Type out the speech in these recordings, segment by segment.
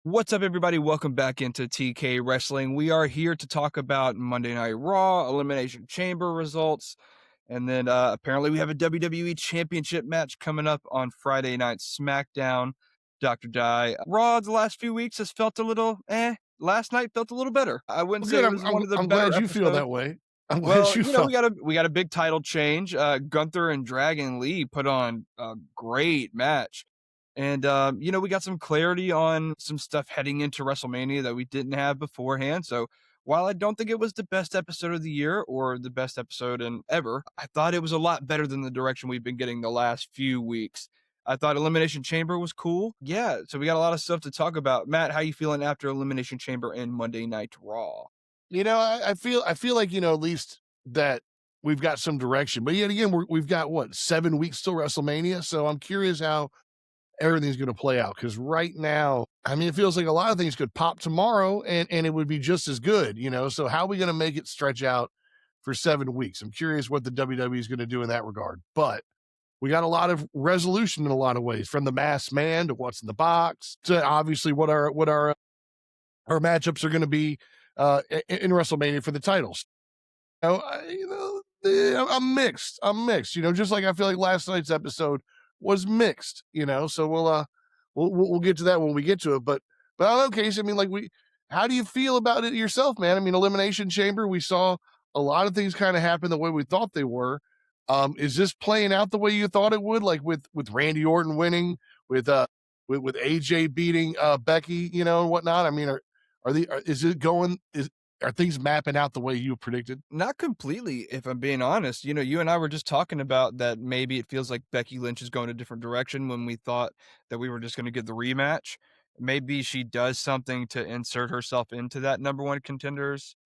What's up, everybody? Welcome back into TK Wrestling. We are here to talk about Monday Night Raw, Elimination Chamber results, and then apparently we have a WWE Championship match coming up on Friday Night SmackDown. Dr. Di, Raw the last few weeks has felt a little Last night felt a little better. I wouldn't Well, say good. it I'm was one I'm of the I'm better glad you feel episodes. that way. I'm glad Well, you we felt. got a big title change. Gunther and Dragon Lee put on a great match. And we got some clarity on some stuff heading into WrestleMania that we didn't have beforehand. So while I don't think it was the best episode of the year or the best episode in ever, I thought it was a lot better than the direction we've been getting the last few weeks. I thought Elimination Chamber was cool. Yeah, so we got a lot of stuff to talk about. Matt, how you feeling after Elimination Chamber and Monday Night Raw? I feel like at least that we've got some direction. But yet again, we've got what 7 weeks till WrestleMania. So I'm curious how everything's going to play out because right now, I mean, it feels like a lot of things could pop tomorrow and it would be just as good. So how are we going to make it stretch out for 7 weeks? I'm curious what the WWE is going to do in that regard. But we got a lot of resolution in a lot of ways, from the masked man to what's in the box to obviously what our matchups are going to be in WrestleMania for the titles. I'm mixed. I'm mixed. Just like I feel like last night's episode was mixed. So we'll get to that when we get to it. But I don't know, Casey. I mean, how do you feel about it yourself, man? I mean, Elimination Chamber. We saw a lot of things kind of happen the way we thought they were. Is this playing out the way you thought it would? Like with Randy Orton winning, with AJ beating Becky, and whatnot. I mean, is it going? Are things mapping out the way you predicted? Not completely, if I'm being honest. You and I were just talking about that maybe it feels like Becky Lynch is going a different direction when we thought that we were just going to get the rematch. Maybe she does something to insert herself into that number one contenders,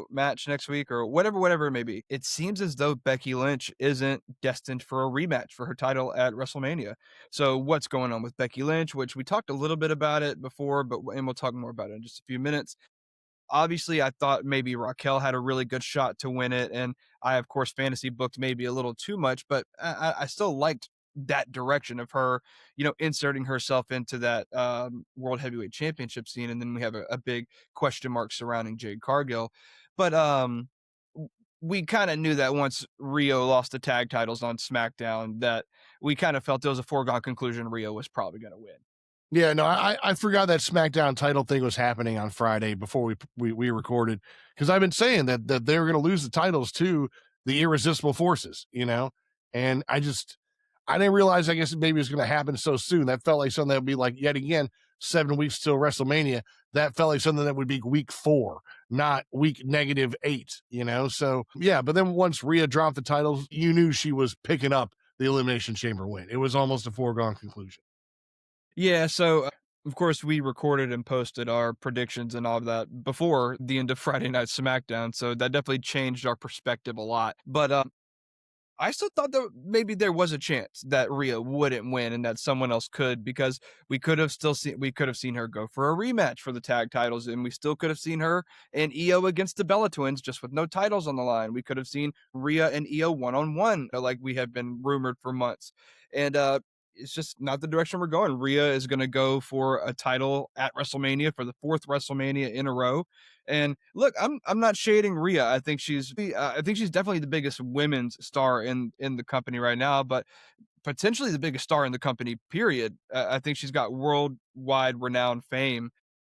match next week or whatever it may be. It seems as though Becky Lynch isn't destined for a rematch for her title at WrestleMania. So what's going on with Becky Lynch, which we talked a little bit about it before, and we'll talk more about it in just a few minutes. Obviously, I thought maybe Raquel had a really good shot to win it, and I, of course, fantasy booked maybe a little too much, but I still liked that direction of her, inserting herself into that World Heavyweight Championship scene, and then we have a big question mark surrounding Jade Cargill. But we kind of knew that once Rio lost the tag titles on SmackDown, that we kind of felt it was a foregone conclusion Rio was probably going to win. Yeah, no, I forgot that SmackDown title thing was happening on Friday before we recorded, because I've been saying that they were going to lose the titles to the Irresistible Forces, and I didn't realize. I guess maybe it was going to happen so soon. That felt like something that would be like yet again 7 weeks till WrestleMania. That felt like something that would be week 4, not week -8. So yeah, but then once Rhea dropped the titles, you knew she was picking up the Elimination Chamber win. It was almost a foregone conclusion. Yeah, so of course we recorded and posted our predictions and all of that before the end of Friday Night SmackDown, so that definitely changed our perspective a lot. But I still thought that maybe there was a chance that Rhea wouldn't win and that someone else could, because we could have seen her go for a rematch for the tag titles, and we still could have seen her and Io against the Bella Twins just with no titles on the line. We could have seen Rhea and Io one-on-one like we have been rumored for months. And it's just not the direction we're going. Rhea is going to go for a title at WrestleMania for the 4th WrestleMania in a row. And look, I'm not shading Rhea. I think she's definitely the biggest women's star in the company right now, but potentially the biggest star in the company. Period. I think she's got worldwide renowned fame.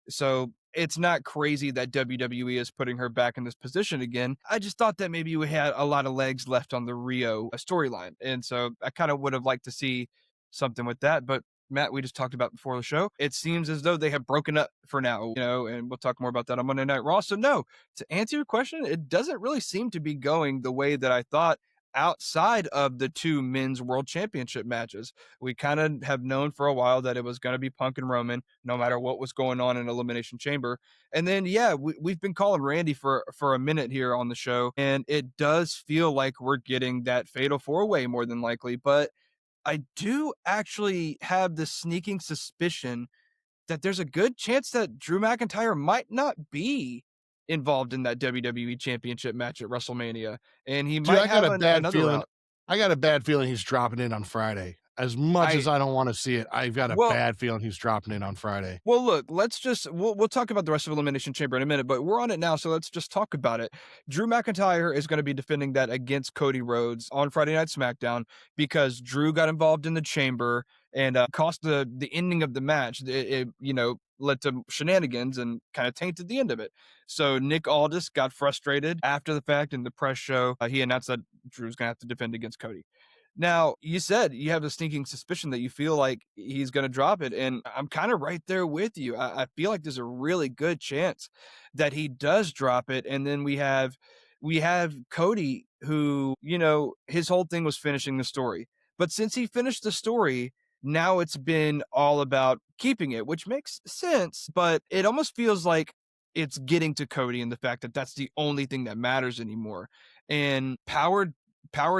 So it's not crazy that WWE is putting her back in this position again. I just thought that maybe we had a lot of legs left on the Rio storyline. And so I kind of would have liked to see something with that. But Matt, we just talked about before the show, it seems as though they have broken up for now, and we'll talk more about that on Monday Night Raw. So no, to answer your question, it doesn't really seem to be going the way that I thought outside of the 2 men's world championship matches. We kind of have known for a while that it was going to be Punk and Roman, no matter what was going on in Elimination Chamber. And then, yeah, we've been calling Randy for a minute here on the show, and it does feel like we're getting that fatal 4-way more than likely. But I do actually have this sneaking suspicion that there's a good chance that Drew McIntyre might not be involved in that WWE Championship match at WrestleMania, and he Dude, might have another route. I got a bad feeling he's dropping in on Friday. as much as I I don't wanna see it, I've got a well, bad feeling he's dropping it on Friday. Well, look, let's just we'll talk about the rest of Elimination Chamber in a minute, but we're on it now, so let's just talk about it. Drew McIntyre is going to be defending that against Cody Rhodes on Friday Night SmackDown because Drew got involved in the chamber and cost the ending of the match. It led to shenanigans and kind of tainted the end of it. So Nick Aldis got frustrated after the fact in the press show. He announced that Drew's going to have to defend against Cody. Now, you said you have a sneaking suspicion that you feel like he's gonna drop it, and I'm kinda right there with you. I feel like there's a really good chance that he does drop it, and then we have Cody who, his whole thing was finishing the story. But since he finished the story, now it's been all about keeping it, which makes sense, but it almost feels like it's getting to Cody and the fact that that's the only thing that matters anymore. And power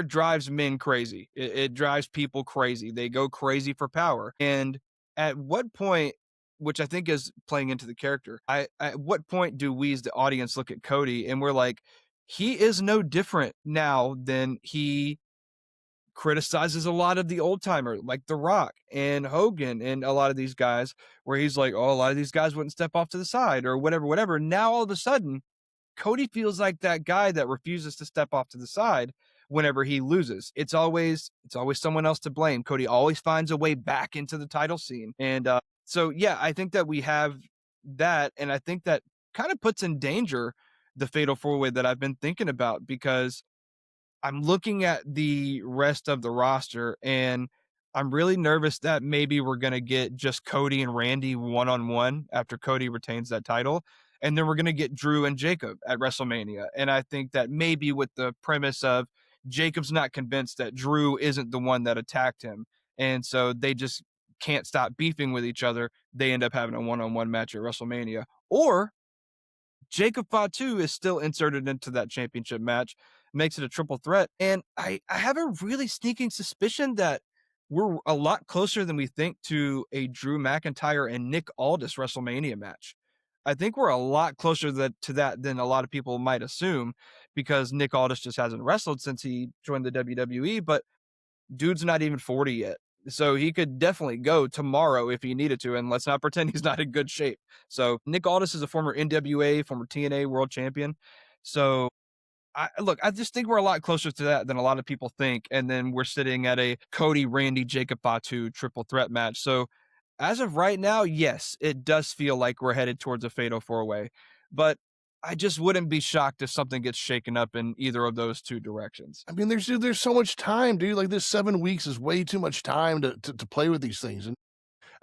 drives men crazy. It drives people crazy. They go crazy for power. And at what point, which I think is playing into the character, at what point do we as the audience look at Cody and we're like, he is no different now than he criticizes a lot of the old timer like The Rock and Hogan and a lot of these guys, where he's like, oh, a lot of these guys wouldn't step off to the side or whatever, whatever. Now all of a sudden Cody feels like that guy that refuses to step off to the side whenever he loses. It's always someone else to blame. Cody always finds a way back into the title scene. And so yeah, I think that we have that, and I think that kind of puts in danger the fatal four-way that I've been thinking about, because I'm looking at the rest of the roster and I'm really nervous that maybe we're going to get just Cody and Randy one on one after Cody retains that title. And then we're going to get Drew and Jacob at WrestleMania. And I think that maybe with the premise of Jacob's not convinced that Drew isn't the one that attacked him. And so they just can't stop beefing with each other. They end up having a one on one match at WrestleMania. Or Jacob Fatu is still inserted into that championship match, makes it a triple threat. And I have a really sneaking suspicion that we're a lot closer than we think to a Drew McIntyre and Nick Aldis WrestleMania match. I think we're a lot closer to that than a lot of people might assume, because Nick Aldis just hasn't wrestled since he joined the WWE, but dude's not even 40 yet. So he could definitely go tomorrow if he needed to, and let's not pretend he's not in good shape. So Nick Aldis is a former NWA, former TNA world champion. So I just think we're a lot closer to that than a lot of people think. And then we're sitting at a Cody, Randy, Jacob Fatu triple threat match. So as of right now, yes, it does feel like we're headed towards a fatal four way, but I just wouldn't be shocked if something gets shaken up in either of those two directions. I mean, there's so much time, dude. Like this 7 weeks is way too much time to play with these things. And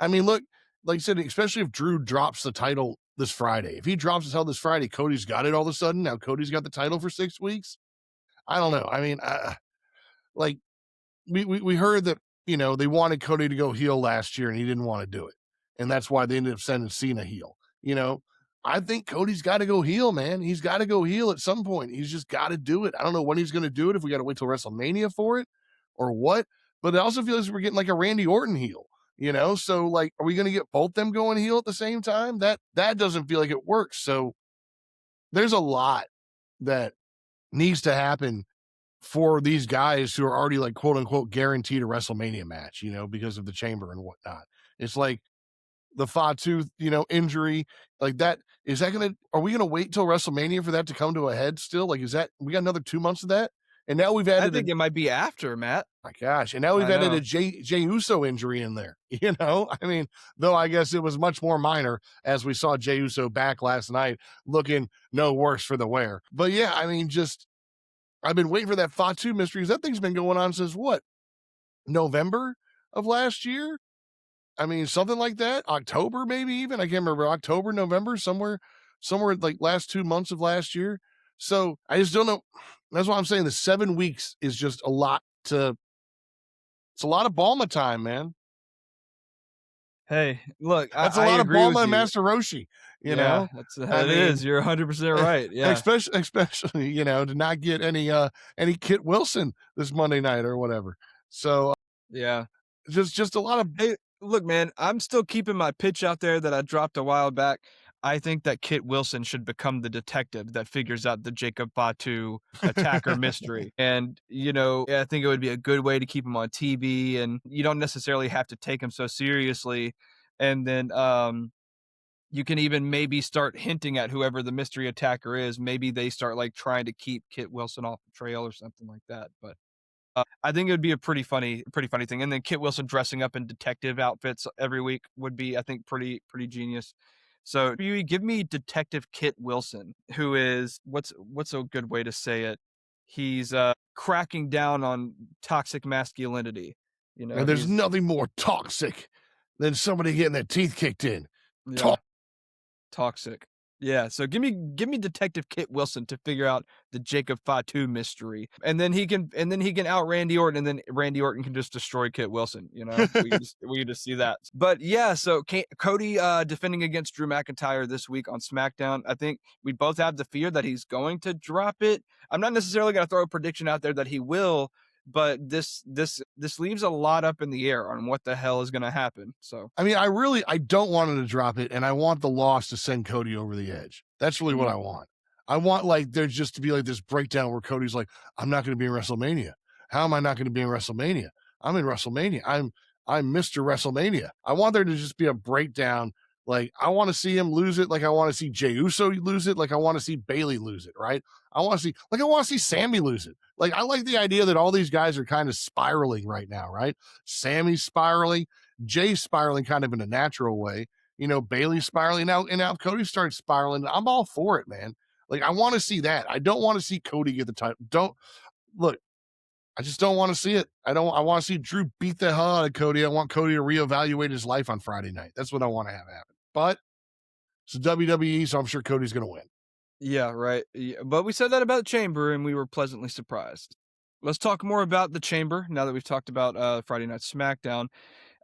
I mean, look, like I said, especially if Drew drops the title this Friday. If he drops his title this Friday, Cody's got it all of a sudden. Now Cody's got the title for 6 weeks. I don't know. I mean, like we heard that, they wanted Cody to go heel last year and he didn't want to do it. And that's why they ended up sending Cena heel. You know, I think Cody's got to go heel, man. He's got to go heel at some point. He's just got to do it. I don't know when he's going to do it, if we got to wait till WrestleMania for it or what. But it also feels like we're getting like a Randy Orton heel, So like, are we going to get both them going heel at the same time? That doesn't feel like it works. So there's a lot that needs to happen for these guys who are already like quote unquote guaranteed a WrestleMania match, because of the chamber and whatnot. It's like the Fatu, injury, like that. Are we gonna wait till WrestleMania for that to come to a head still? Like, we got another 2 months of that? And now we've I added think it might be after, Matt. my gosh, and now we've I added a know. Jay Uso injury in there, I mean, though I guess it was much more minor as we saw Jay Uso back last night looking no worse for the wear. But yeah, I mean, I've been waiting for that Fatu mystery, because that thing's been going on since what? November of last year? I mean, something like that. October, maybe even. I can't remember. October, November, somewhere like last 2 months of last year. So I just don't know. That's why I'm saying the 7 weeks is just it's a lot of Balma time, man. Hey, look, That's a I lot of agree with Balma and you. Master Roshi, Yeah, I it is. mean, You're 100% right. Yeah. especially, to not get any Kit Wilson this Monday night or whatever. So Yeah. just a lot of Hey, look, man, I'm still keeping my pitch out there that I dropped a while back. I think that Kit Wilson should become the detective that figures out the Jacob Fatu attacker mystery. And, I think it would be a good way to keep him on TV, and you don't necessarily have to take him so seriously. And then you can even maybe start hinting at whoever the mystery attacker is. Maybe they start like trying to keep Kit Wilson off the trail or something like that. But I think it would be a pretty funny thing. And then Kit Wilson dressing up in detective outfits every week would be, I think, pretty genius. So you give me Detective Kit Wilson, who is what's a good way to say it? He's cracking down on toxic masculinity. And there's He's nothing more toxic than somebody getting their teeth kicked in. yeah. Toxic. Yeah, so give me Detective Kit Wilson to figure out the Jacob Fatu mystery, and then he can out Randy Orton, and then Randy Orton can just destroy Kit Wilson. We can just see that. But yeah, so Cody defending against Drew McIntyre this week on SmackDown. I think we both have the fear that he's going to drop it. I'm not necessarily going to throw a prediction out there that he will, but this leaves a lot up in the air on what the hell is going to happen. So I mean, I don't want him to drop it, and I want the loss to send Cody over the edge. That's really what mm, I want. I want like there just to be like this breakdown where Cody's like, "I'm not going to be in WrestleMania. How am I not going to be in WrestleMania? I'm in WrestleMania. I'm Mr. WrestleMania." I want there to just be a breakdown. Like I want to see him lose it. Like I want to see Jey Uso lose it. Like I want to see Bailey lose it. Right? I want to see Sammy lose it. Like I like the idea that all these guys are kind of spiraling right now. Right? Sammy's spiraling. Jay's spiraling kind of in a natural way. Bailey's spiraling now, and now if Cody starts spiraling, I'm all for it, man. Like I want to see that. I don't want to see Cody get the title. Don't look. I just don't want to see it. I don't. I want to see Drew beat the hell out of Cody. I want Cody to reevaluate his life on Friday night. That's what I want to have happen. But it's WWE, so I'm sure Cody's going to win. yeah, right. Yeah, but we said that about Chamber, and we were pleasantly surprised. Let's talk more about the Chamber now that we've talked about Friday Night SmackDown.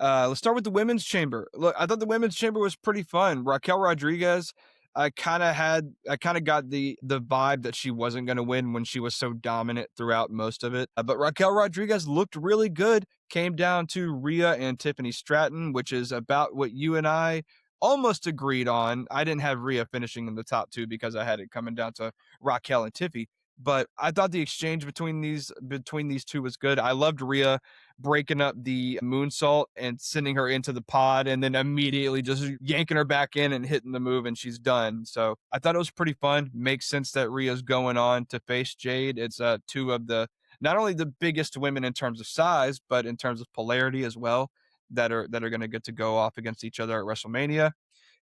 Let's start with the women's chamber. Look, I thought the women's chamber was pretty fun. Raquel Rodriguez, I kind of got the vibe that she wasn't going to win when she was so dominant throughout most of it. But Raquel Rodriguez looked really good. Came down to Rhea and Tiffany Stratton, which is about what you and I almost agreed on. I didn't have Rhea finishing in the top two because I had it coming down to Raquel and Tiffy. But I thought the exchange between these two was good. I loved Rhea breaking up the moonsault and sending her into the pod, and then immediately just yanking her back in and hitting the move, and she's done. So I thought it was pretty fun. Makes sense that Rhea's going on to face Jade. It's two of the not only the biggest women in terms of size, but in terms of polarity as well, that are going to get to go off against each other at WrestleMania.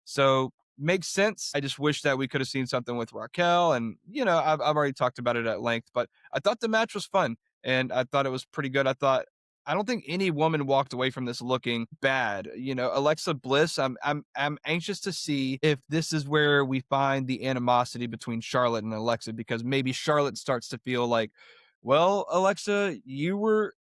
So makes sense. I just wish that we could have seen something with Raquel. And, I've already talked about it at length, but I thought the match was fun and I thought it was pretty good. I don't think any woman walked away from this looking bad. Alexa Bliss, I'm anxious to see if this is where we find the animosity between Charlotte and Alexa, because maybe Charlotte starts to feel like, well, Alexa, you were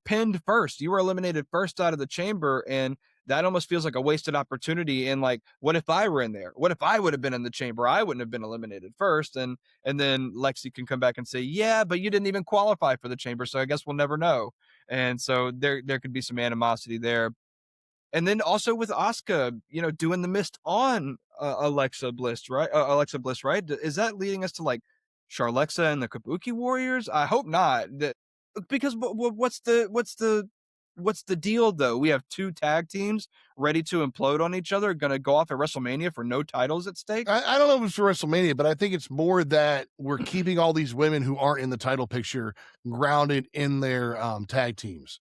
pinned first. You were eliminated first out of the chamber, and that almost feels like a wasted opportunity. And like, what if I were in there? What if I would have been in the chamber? I wouldn't have been eliminated first. And then Lexi can come back and say, yeah, but you didn't even qualify for the chamber, so I guess we'll never know. And so there could be some animosity there. And then also with Asuka, doing the mist on Alexa Bliss, right? Alexa Bliss, right? Is that leading us to like Charlexa and the Kabuki Warriors? I hope not. Because what's the deal though? We have two tag teams ready to implode on each other, going to go off at WrestleMania for no titles at stake. I don't know if it's for WrestleMania, but I think it's more that we're keeping all these women who aren't in the title picture grounded in their tag teams.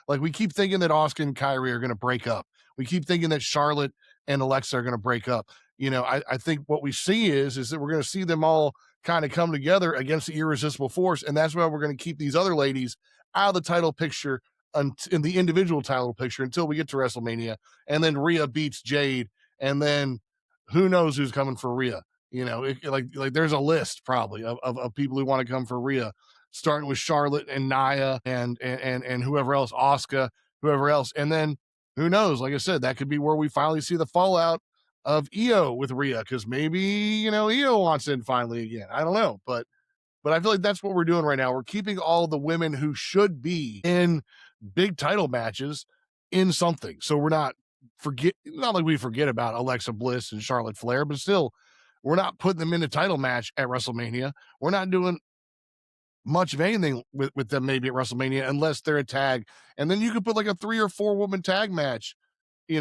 Like we keep thinking that Asuka and Kyrie are going to break up. We keep thinking that Charlotte and Alexa are going to break up. I think what we see is that we're going to see them all kind of come together against the irresistible force, and that's why we're going to keep these other ladies out of the title picture in the individual title picture until we get to WrestleMania, and then Rhea beats Jade, and then who knows who's coming for Rhea? Like there's a list probably of people who want to come for Rhea, starting with Charlotte and Nia and whoever else, Asuka, whoever else, and then who knows? Like I said, that could be where we finally see the fallout of Io with Rhea, because maybe Io wants in finally again. I don't know, but I feel like that's what we're doing right now. We're keeping all the women who should be in big title matches in something. So we're not forget, not like we forget about Alexa Bliss and Charlotte Flair, but still, we're not putting them in a title match at WrestleMania. We're not doing much of anything with them maybe at WrestleMania unless they're a tag. And then you could put like a 3 or 4 woman tag match, at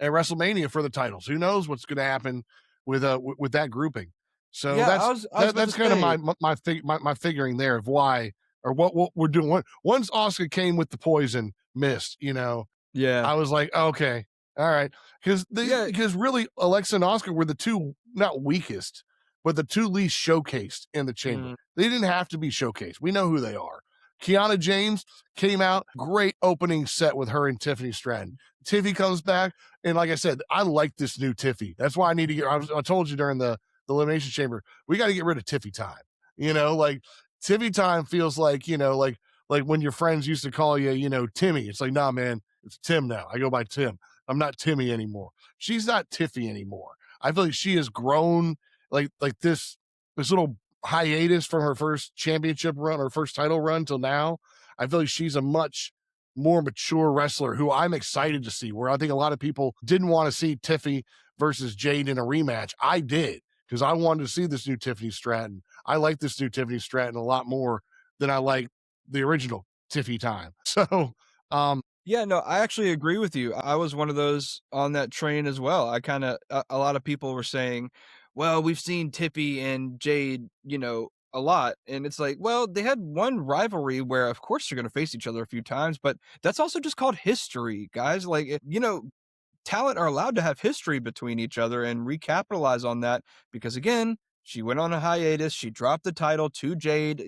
WrestleMania for the titles. Who knows what's going to happen with that grouping? So Yeah, that's I was about to that's kind of say, my figuring there of why or what we're doing. Once Oscar came with the poison mist, yeah, I was like, okay, all right, yeah, because really Alexa and Oscar were the two not weakest, but the two least showcased in the chamber. mm, They didn't have to be showcased. We know who they are. Kiana James came out, great opening set with her and Tiffany Stratton. Tiffy comes back, and like I said, I like this new Tiffy. That's why I need to get. I told you during the elimination chamber, we got to get rid of Tiffy time. Like Tiffy time feels like like when your friends used to call you, Timmy. It's like, nah, man, it's Tim now. I go by Tim. I'm not Timmy anymore. She's not Tiffy anymore. I feel like she has grown like this little hiatus from her first championship run or first title run till now. I feel like she's a much more mature wrestler who I'm excited to see. Where I think a lot of people didn't want to see Tiffy versus Jade in a rematch. I did because I wanted to see this new Tiffany Stratton. I like this new Tiffany Stratton a lot more than I like the original Tiffy time. So, yeah. No, I actually agree with you. I was one of those on that train as well. I kind of a lot of people were saying, "Well, we've seen Tippy and Jade, a lot," and it's like, well, they had one rivalry where, of course, they're going to face each other a few times, but that's also just called history, guys. Like, talent are allowed to have history between each other and recapitalize on that because again, she went on a hiatus. She dropped the title to Jade,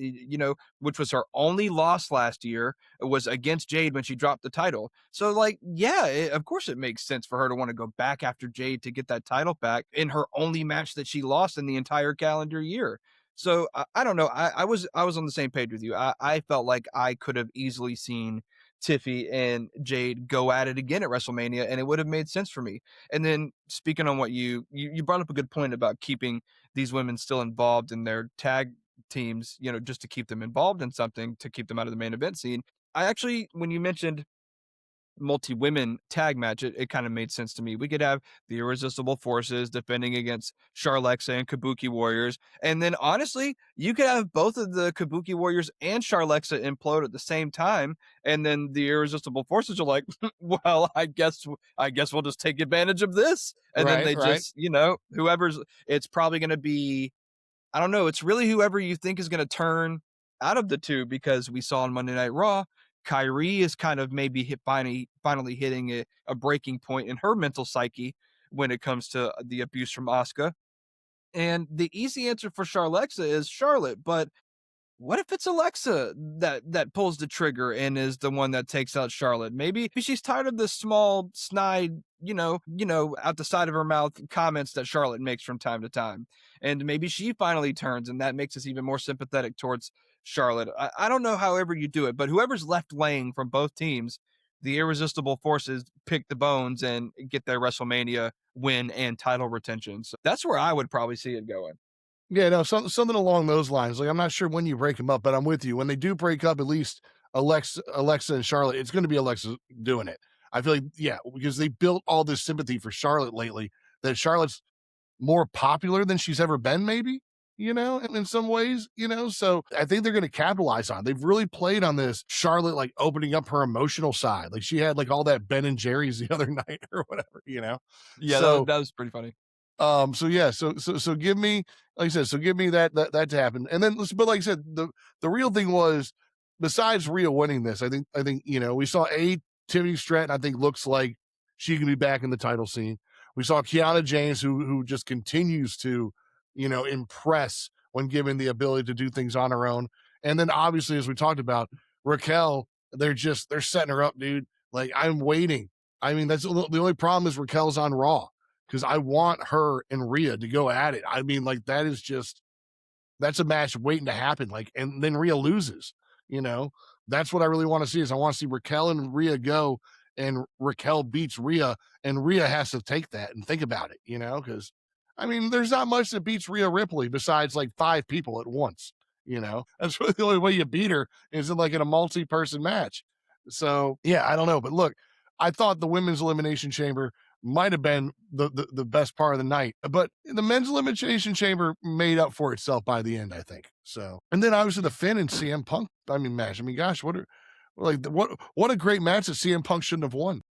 which was her only loss last year. It was against Jade when she dropped the title. So, like, yeah, of course it makes sense for her to want to go back after Jade to get that title back in her only match that she lost in the entire calendar year. So I don't know. I was on the same page with you. I felt like I could have easily seen Tiffy and Jade go at it again at WrestleMania, and it would have made sense for me. And then speaking on what you brought up a good point about keeping these women still involved in their tag teams, just to keep them involved in something to keep them out of the main event scene. I actually, when you mentioned multi-women tag match, it kind of made sense to me. We could have the Irresistible Forces defending against Charlexa and Kabuki Warriors. And then honestly, you could have both of the Kabuki Warriors and Charlexa implode at the same time. And then the Irresistible Forces are like, well, I guess we'll just take advantage of this. And then right, they right. just, whoever's it's probably gonna be, I don't know. It's really whoever you think is going to turn out of the two because we saw on Monday Night Raw, Kyrie is kind of maybe finally hitting a breaking point in her mental psyche when it comes to the abuse from Asuka. And the easy answer for Charlexa is Charlotte, but what if it's Alexa that pulls the trigger and is the one that takes out Charlotte? Maybe she's tired of the small, snide, out the side of her mouth comments that Charlotte makes from time to time. And maybe she finally turns, and that makes us even more sympathetic towards Charlotte. I don't know however you do it, but whoever's left laying from both teams, the Irresistible Forces pick the bones and get their WrestleMania win and title retention. So that's where I would probably see it going. Yeah, no, something along those lines. Like I'm not sure when you break them up, but I'm with you. When they do break up, at least Alexa and Charlotte, it's going to be Alexa doing it. I feel like yeah, because they built all this sympathy for Charlotte lately. That Charlotte's more popular than she's ever been, maybe, in some ways, So I think they're going to capitalize on it. They've really played on this Charlotte, like opening up her emotional side. Like she had like all that Ben and Jerry's the other night or whatever. Yeah, So that was pretty funny. so yeah, so give me, like I said, so give me that to happen. And then but like I said, the real thing was besides Rhea winning this, I think, we saw Tiffany Stratton, I think looks like she can be back in the title scene. We saw Kiana James who just continues to, impress when given the ability to do things on her own. And then obviously, as we talked about, Raquel, they're setting her up, dude. Like I'm waiting. I mean, that's the only problem is Raquel's on Raw because I want her and Rhea to go at it. I mean, like that's a match waiting to happen. Like, and then Rhea loses. You know, that's what I really want to see. Is I want to see Raquel and Rhea go, and Raquel beats Rhea, and Rhea has to take that and think about it. Because I mean, there's not much that beats Rhea Ripley besides like 5 people at once. That's really the only way you beat her is in like in a multi-person match. So yeah, I don't know, but look, I thought the women's elimination chamber might have been the best part of the night, but the men's elimination chamber made up for itself by the end, I think. So, and then obviously the Finn and CM Punk, I mean, match. I mean, gosh, what a great match that CM Punk shouldn't have won.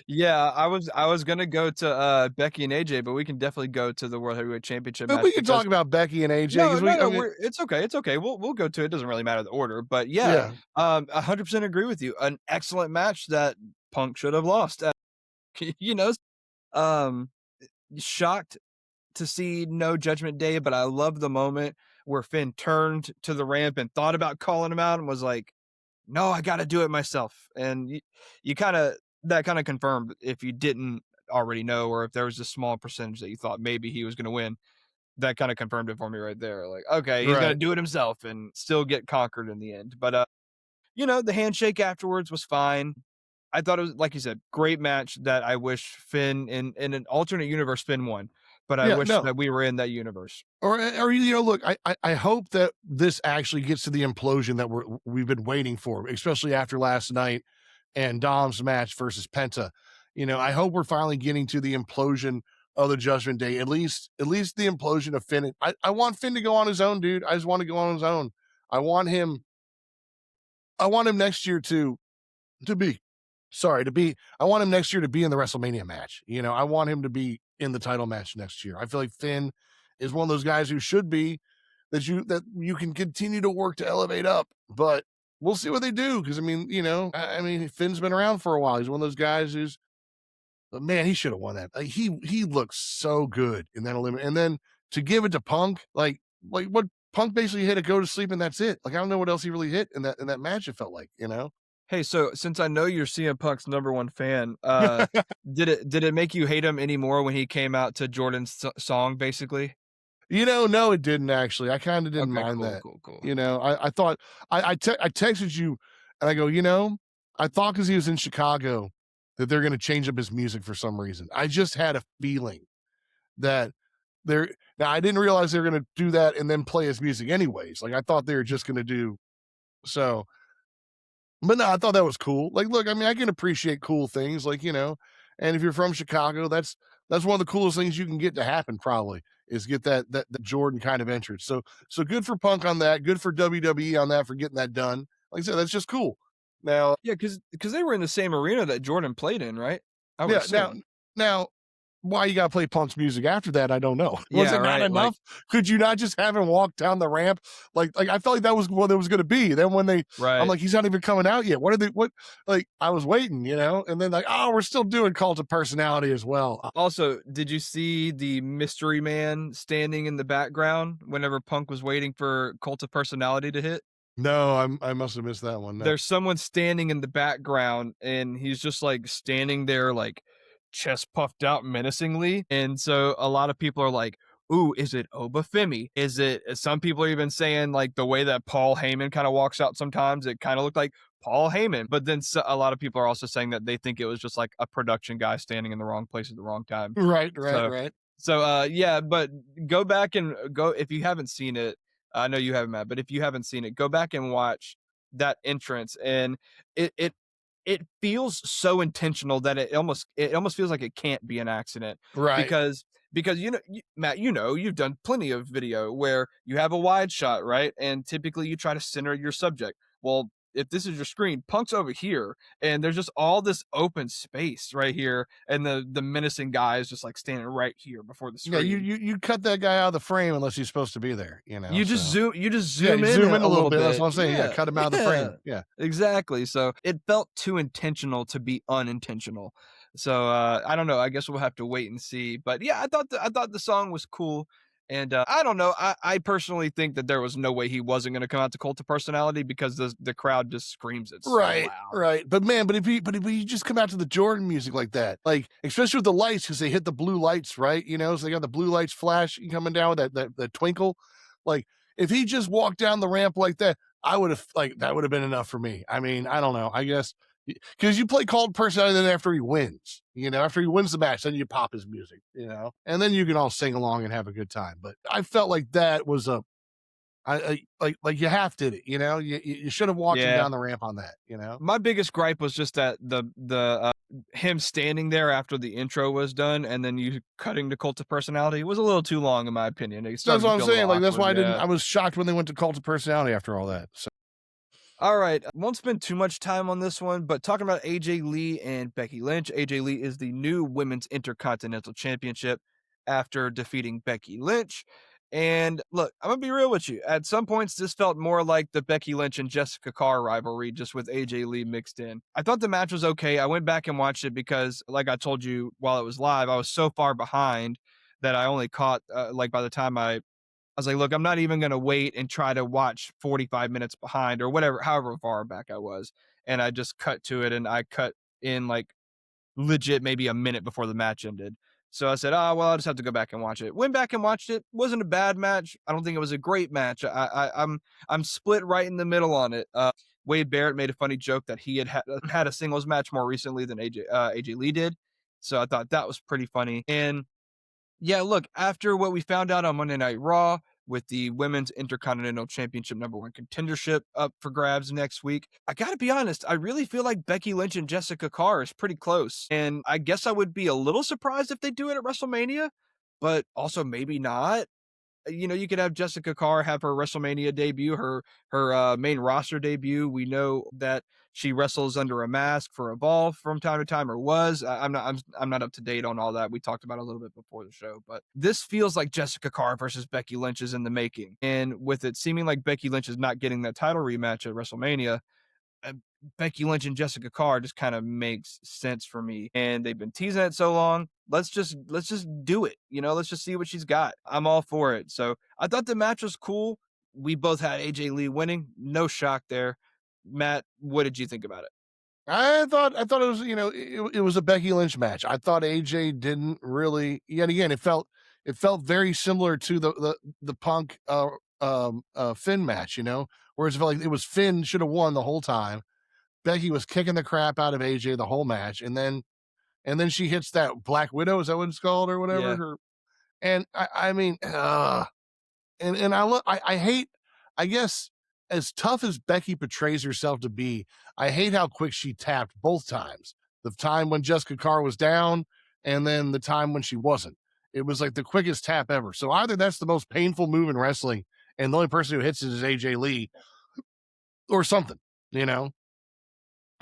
Yeah, I was gonna go to, Becky and AJ, but we can definitely go to the World Heavyweight Championship But match we can because talk about Becky and AJ no, because no, we, I no, mean, it's okay, we'll go to it, doesn't really matter the order, but yeah, yeah, 100% agree with you, an excellent match that Punk should have lost, you know, um, shocked to see no Judgment Day, but I love the moment where Finn turned to the ramp and thought about calling him out and was like, "No, I gotta do it myself," and you kinda that kinda confirmed if you didn't already know or if there was a small percentage that you thought maybe he was gonna win, that kinda confirmed it for me right there, like, okay, he's gonna right. do it himself and still get conquered in the end, but, the handshake afterwards was fine. I thought it was like you said, great match that I wish Finn in an alternate universe, Finn won, but I Yeah, wish no, that we were in that universe. or look, I hope that this actually gets to the implosion that we've been waiting for, especially after last night and Dom's match versus Penta. I hope we're finally getting to the implosion of the Judgment Day. At least the implosion of Finn. I want Finn to go on his own, dude. I just want to go on his own. I want him. I want him next year to be sorry to be. I want him next year to be in the WrestleMania match. I want him to be in the title match next year. I feel like Finn is one of those guys who should be that you can continue to work to elevate up, but we'll see what they do because I mean, Finn's been around for a while. He's one of those guys who's but man, he should have won that. Like, he looks so good in that elimination, and then to give it to Punk, like what Punk basically hit a go to sleep and that's it. Like I don't know what else he really hit in that match. It felt like. Hey, so since I know you're CM Punk's number 1 fan, did it make you hate him anymore when he came out to Jordan's song, basically? No, it didn't actually. I kind of didn't Okay, mind cool, that. cool, cool. I thought I texted you and I go, I thought because he was in Chicago that they're going to change up his music for some reason. I just had a feeling that they're now I didn't realize they were going to do that and then play his music anyways. Like I thought they were just going to do so. But no, I thought that was cool. Like, look, I mean, I can appreciate cool things, and if you're from Chicago, that's one of the coolest things you can get to happen. Probably is get that Jordan kind of entrance. So good for Punk on that. Good for WWE on that for getting that done. Like I said, that's just cool. Now, Yeah, because they were in the same arena that Jordan played in, right? I would yeah, now, assume. now, why you gotta play Punk's music after that? I don't know. Was Yeah, it not right, like enough? Could you not just have him walk down the ramp? Like I felt like that was what it was gonna be. Then I'm right. like, he's not even coming out yet. What are they? What? Like I was waiting, and then like, oh, we're still doing Cult of Personality as well. Also, did you see the mystery man standing in the background whenever Punk was waiting for Cult of Personality to hit? No, I must have missed that one. No. There's someone standing in the background, and he's just, like, standing there, like, chest puffed out menacingly, and so a lot of people are like, "Ooh, is it Obafemi? Is it" some people are even saying, like, the way that Paul Heyman kinda walks out sometimes, it kinda looked like Paul Heyman, but then a lot of people are also saying that they think it was just, like, a production guy standing in the wrong place at the wrong time. Right, right, So right. yeah, but go back and go if you haven't seen it, I know you haven't, Matt, but if you haven't seen it, go back and watch that entrance, and it it it feels so intentional that it almost feels like it can't be an accident Right. because Matt, you've done plenty of video where you have a wide shot, right? And typically you try to center your subject. Well, if this is your screen, Punk's over here, and there's just all this open space right here, and the menacing guy is just like standing right here before the Yeah, you screen. you you cut that guy out of the frame unless he's supposed to be there. So You just yeah, zoom you in zoom in a a little little bit. That's bit. what I'm saying. Yeah, Yeah, cut him out of the yeah, frame. Yeah. exactly. So it felt too intentional to be unintentional. So I don't know. I guess we'll have to wait and see. But yeah, I thought the song was cool. And I don't know. I personally think that there was no way he wasn't going to come out to Cult of Personality because the crowd just screams it so Right, loud. right. But man, but if you just come out to the Jordan music like that, like especially with the lights, because they hit the blue lights, right? So they got the blue lights flash coming down with that twinkle. Like if he just walked down the ramp like that, I would have like that would have been enough for me. I mean, I don't know. I guess because you play called personality then after he wins, after he wins the match, then you pop his music, and then you can all sing along and have a good time. But I felt like that was Like you half did it, you know? You should have walked him Yeah. down the ramp on that, you know? My biggest gripe was just that him standing there after the intro was done and then you cutting to Cult of Personality was a little too long in my opinion. It That's started what to I'm feel a little saying, like, that's awkward, why yeah. I was shocked when they went to Cult of Personality after all that, so All right, won't spend too much time on this one, but talking about AJ Lee and Becky Lynch. AJ Lee is the new Women's Intercontinental Championship after defeating Becky Lynch. And look, I'm gonna be real with you. At some points, this felt more like the Becky Lynch and Jessica Carr rivalry, just with AJ Lee mixed in. I thought the match was okay. I went back and watched it because, like I told you while it was live, I was so far behind that I only caught like by the time I was like, look, I'm not even going to wait and try to watch 45 minutes behind or whatever, however far back I was. And I just cut to it and I cut in like legit maybe a minute before the match ended. So I said, oh, well, I'll just have to go back and watch it. Went back and watched it. Wasn't a bad match. I don't think it was a great match. I'm split right in the middle on it. Wade Barrett made a funny joke that he had a singles match more recently than AJ Lee did. So I thought that was pretty funny. And yeah, look, after what we found out on Monday Night Raw with the Women's Intercontinental Championship number one contendership up for grabs next week, I gotta be honest, I really feel like Becky Lynch and Jessica Carr is pretty close. And I guess I would be a little surprised if they do it at WrestleMania, but also maybe not. You could have Jessica Carr have her WrestleMania debut, her main roster debut. We know that she wrestles under a mask for Evolve from time to time, or was. I'm not up to date on all that. We talked about it a little bit before the show, but this feels like Jessica Carr versus Becky Lynch is in the making. And with it seeming like Becky Lynch is not getting that title rematch at WrestleMania, uh, Becky Lynch and Jessica Carr just kind of makes sense for me. And they've been teasing it so long. Let's just do it. Let's just see what she's got. I'm all for it. So I thought the match was cool. We both had AJ Lee winning. No shock there. Matt, what did you think about it? I thought it was, it was a Becky Lynch match. I thought AJ didn't really yet again, it felt very similar to the Punk Finn match, whereas it felt like it was Finn should have won the whole time. Becky was kicking the crap out of AJ the whole match, and then she hits that Black Widow, is that what it's called or whatever? Yeah. And I mean, and I hate, I guess, as tough as Becky portrays herself to be, I hate how quick she tapped both times. The time when Jessica Carr was down, and then the time when she wasn't. It was like the quickest tap ever. So either that's the most painful move in wrestling, and the only person who hits it is AJ Lee, or something, you know.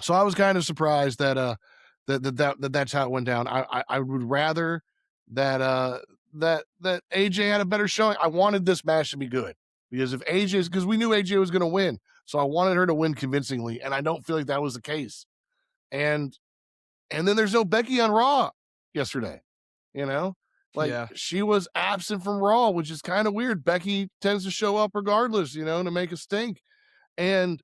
So I was kind of surprised that's how it went down. I would rather that AJ had a better showing. I wanted this match to be good because if AJ, because we knew AJ was going to win, so I wanted her to win convincingly, and I don't feel like that was the case. And and then there's no Becky on Raw yesterday. You know, like Yeah. she was absent from Raw, which is kind of weird. Becky tends to show up regardless, to make a stink. And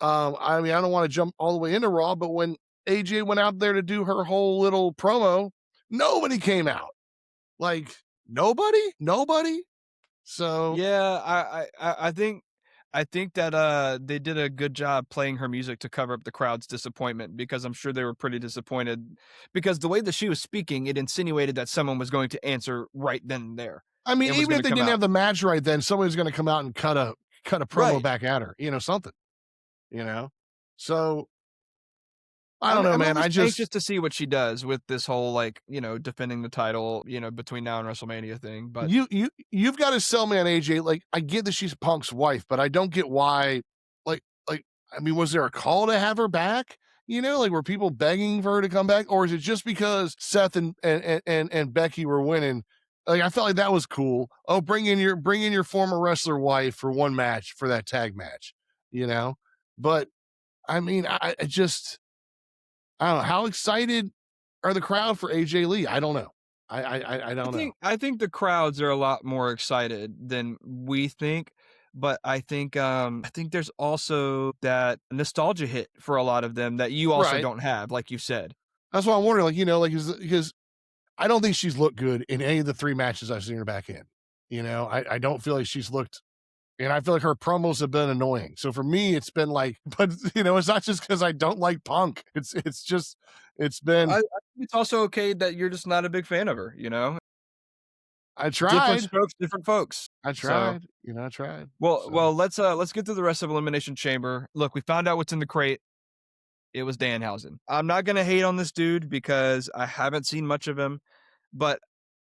I mean, I don't want to jump all the way into Raw, but when AJ went out there to do her whole little promo, nobody came out. Like nobody. So Yeah, I think that they did a good job playing her music to cover up the crowd's disappointment because I'm sure they were pretty disappointed because the way that she was speaking, it insinuated that someone was going to answer right then and there I mean, and was even going if to they come didn't out. have the match right then, somebody's going to come out and cut a promo Right. back at her, something, you know. So I don't I'm know, I'm man. almost I anxious just to see what she does with this whole like, defending the title, between now and WrestleMania thing, but you've got to sell me on AJ. Like, I get that she's Punk's wife, but I don't get why. Like, I mean, was there a call to have her back? Like, were people begging for her to come back, or is it just because Seth and Becky were winning? Like, I felt like that was cool. Oh, bring in your former wrestler wife for one match for that tag match, you know. But I mean, I just I don't know how excited are the crowd for AJ Lee. I don't know. I I don't know. think I think the crowds are a lot more excited than we think, but I think there's also that nostalgia hit for a lot of them that you also Right. don't have, like you said. That's why I'm wondering, like, because I don't think she's looked good in any of the 3 matches I've seen her back in. I don't feel like she's looked, and I feel like her promos have been annoying. So for me, it's been like, but it's not just because I don't like Punk. It's just it's been I think it's also okay that you're just not a big fan of her, you know? I different tried. strokes, different folks. I So, tried. You know, I tried. well, So well, let's get through the rest of Elimination Chamber. Look, we found out what's in the crate. It was Danhausen. I'm not gonna hate on this dude because I haven't seen much of him, but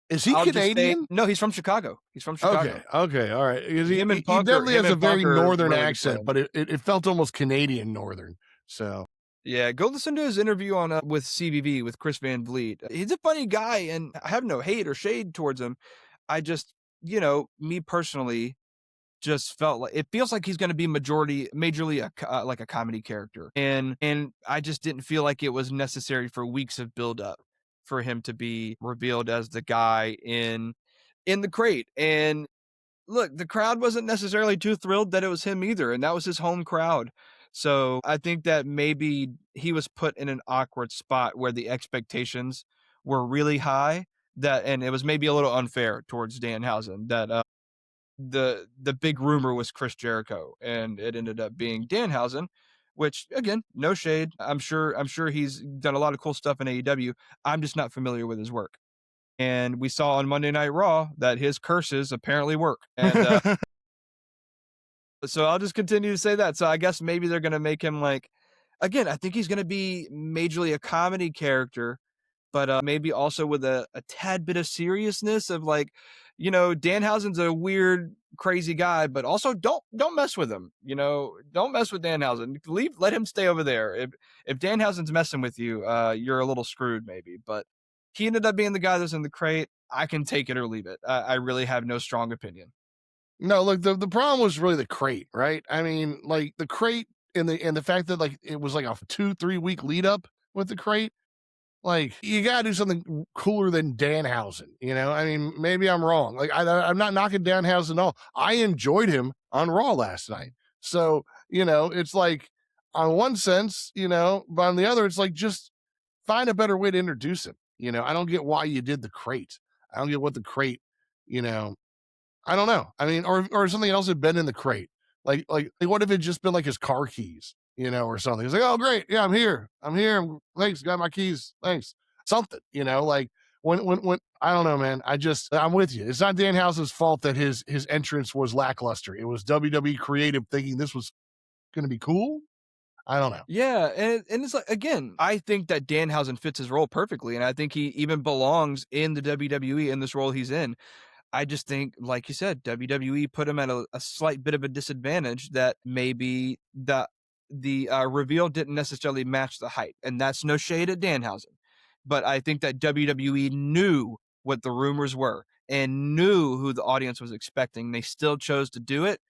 is he I'll just say Canadian? no, he's from Chicago. He's from Okay, Chicago. okay, all right. 'Cause Him definitely has a and very Punk are northern really good accent, friends. but it felt almost Canadian northern. So Yeah, go listen to his interview on with CBV with Chris Van Vliet. He's a funny guy, and I have no hate or shade towards him. I just, me personally, just felt like it feels like he's going to be majorly like a comedy character, and I just didn't feel like it was necessary for weeks of build up for him to be revealed as the guy in the crate. And look, the crowd wasn't necessarily too thrilled that it was him either, and that was his home crowd. So I think that maybe he was put in an awkward spot where the expectations were really high, and it was maybe a little unfair towards Danhausen that the big rumor was Chris Jericho, and it ended up being Danhausen, which again, no shade. I'm sure he's done a lot of cool stuff in AEW. I'm just not familiar with his work. And we saw on Monday Night Raw that his curses apparently work. And so I'll just continue to say that. So I guess maybe they're gonna make him like again, I think he's gonna be majorly a comedy character, but maybe also with a tad bit of seriousness of like, Danhausen's a weird, crazy guy, but also don't mess with him. Don't mess with Danhausen. Let him stay over there. If Danhausen's messing with you, you're a little screwed maybe. But he ended up being the guy that's in the crate. I can take it or leave it. I really have no strong opinion. no, look, the problem was really the crate, right? I mean, like the crate and the fact that like it was like a 2-3 week lead up with the crate. Like, you gotta do something cooler than Danhausen, you know? I mean, maybe I'm wrong. Like, I'm not knocking Danhausen at all. I enjoyed him on Raw last night. So, it's like, on one sense, but on the other, it's like, just find a better way to introduce him. I don't get why you did the crate. I don't get what the crate, you know, I don't know. I mean, or something else had been in the crate. Like what if it just been like his car keys, or something? It's like, oh great, yeah, I'm here. I'm here. Thanks, got my keys. Thanks. Something, like when I don't know, man. I'm with you. It's not Danhausen's fault that his entrance was lackluster. It was WWE creative thinking this was gonna be cool. I don't know. Yeah, and it's like again, I think that Danhausen fits his role perfectly, and I think he even belongs in the WWE in this role he's in. I just think, like you said, WWE put him at a slight bit of a disadvantage that maybe the reveal didn't necessarily match the hype, and that's no shade at Danhausen, but I think that WWE knew what the rumors were and knew who the audience was expecting. They still chose to do it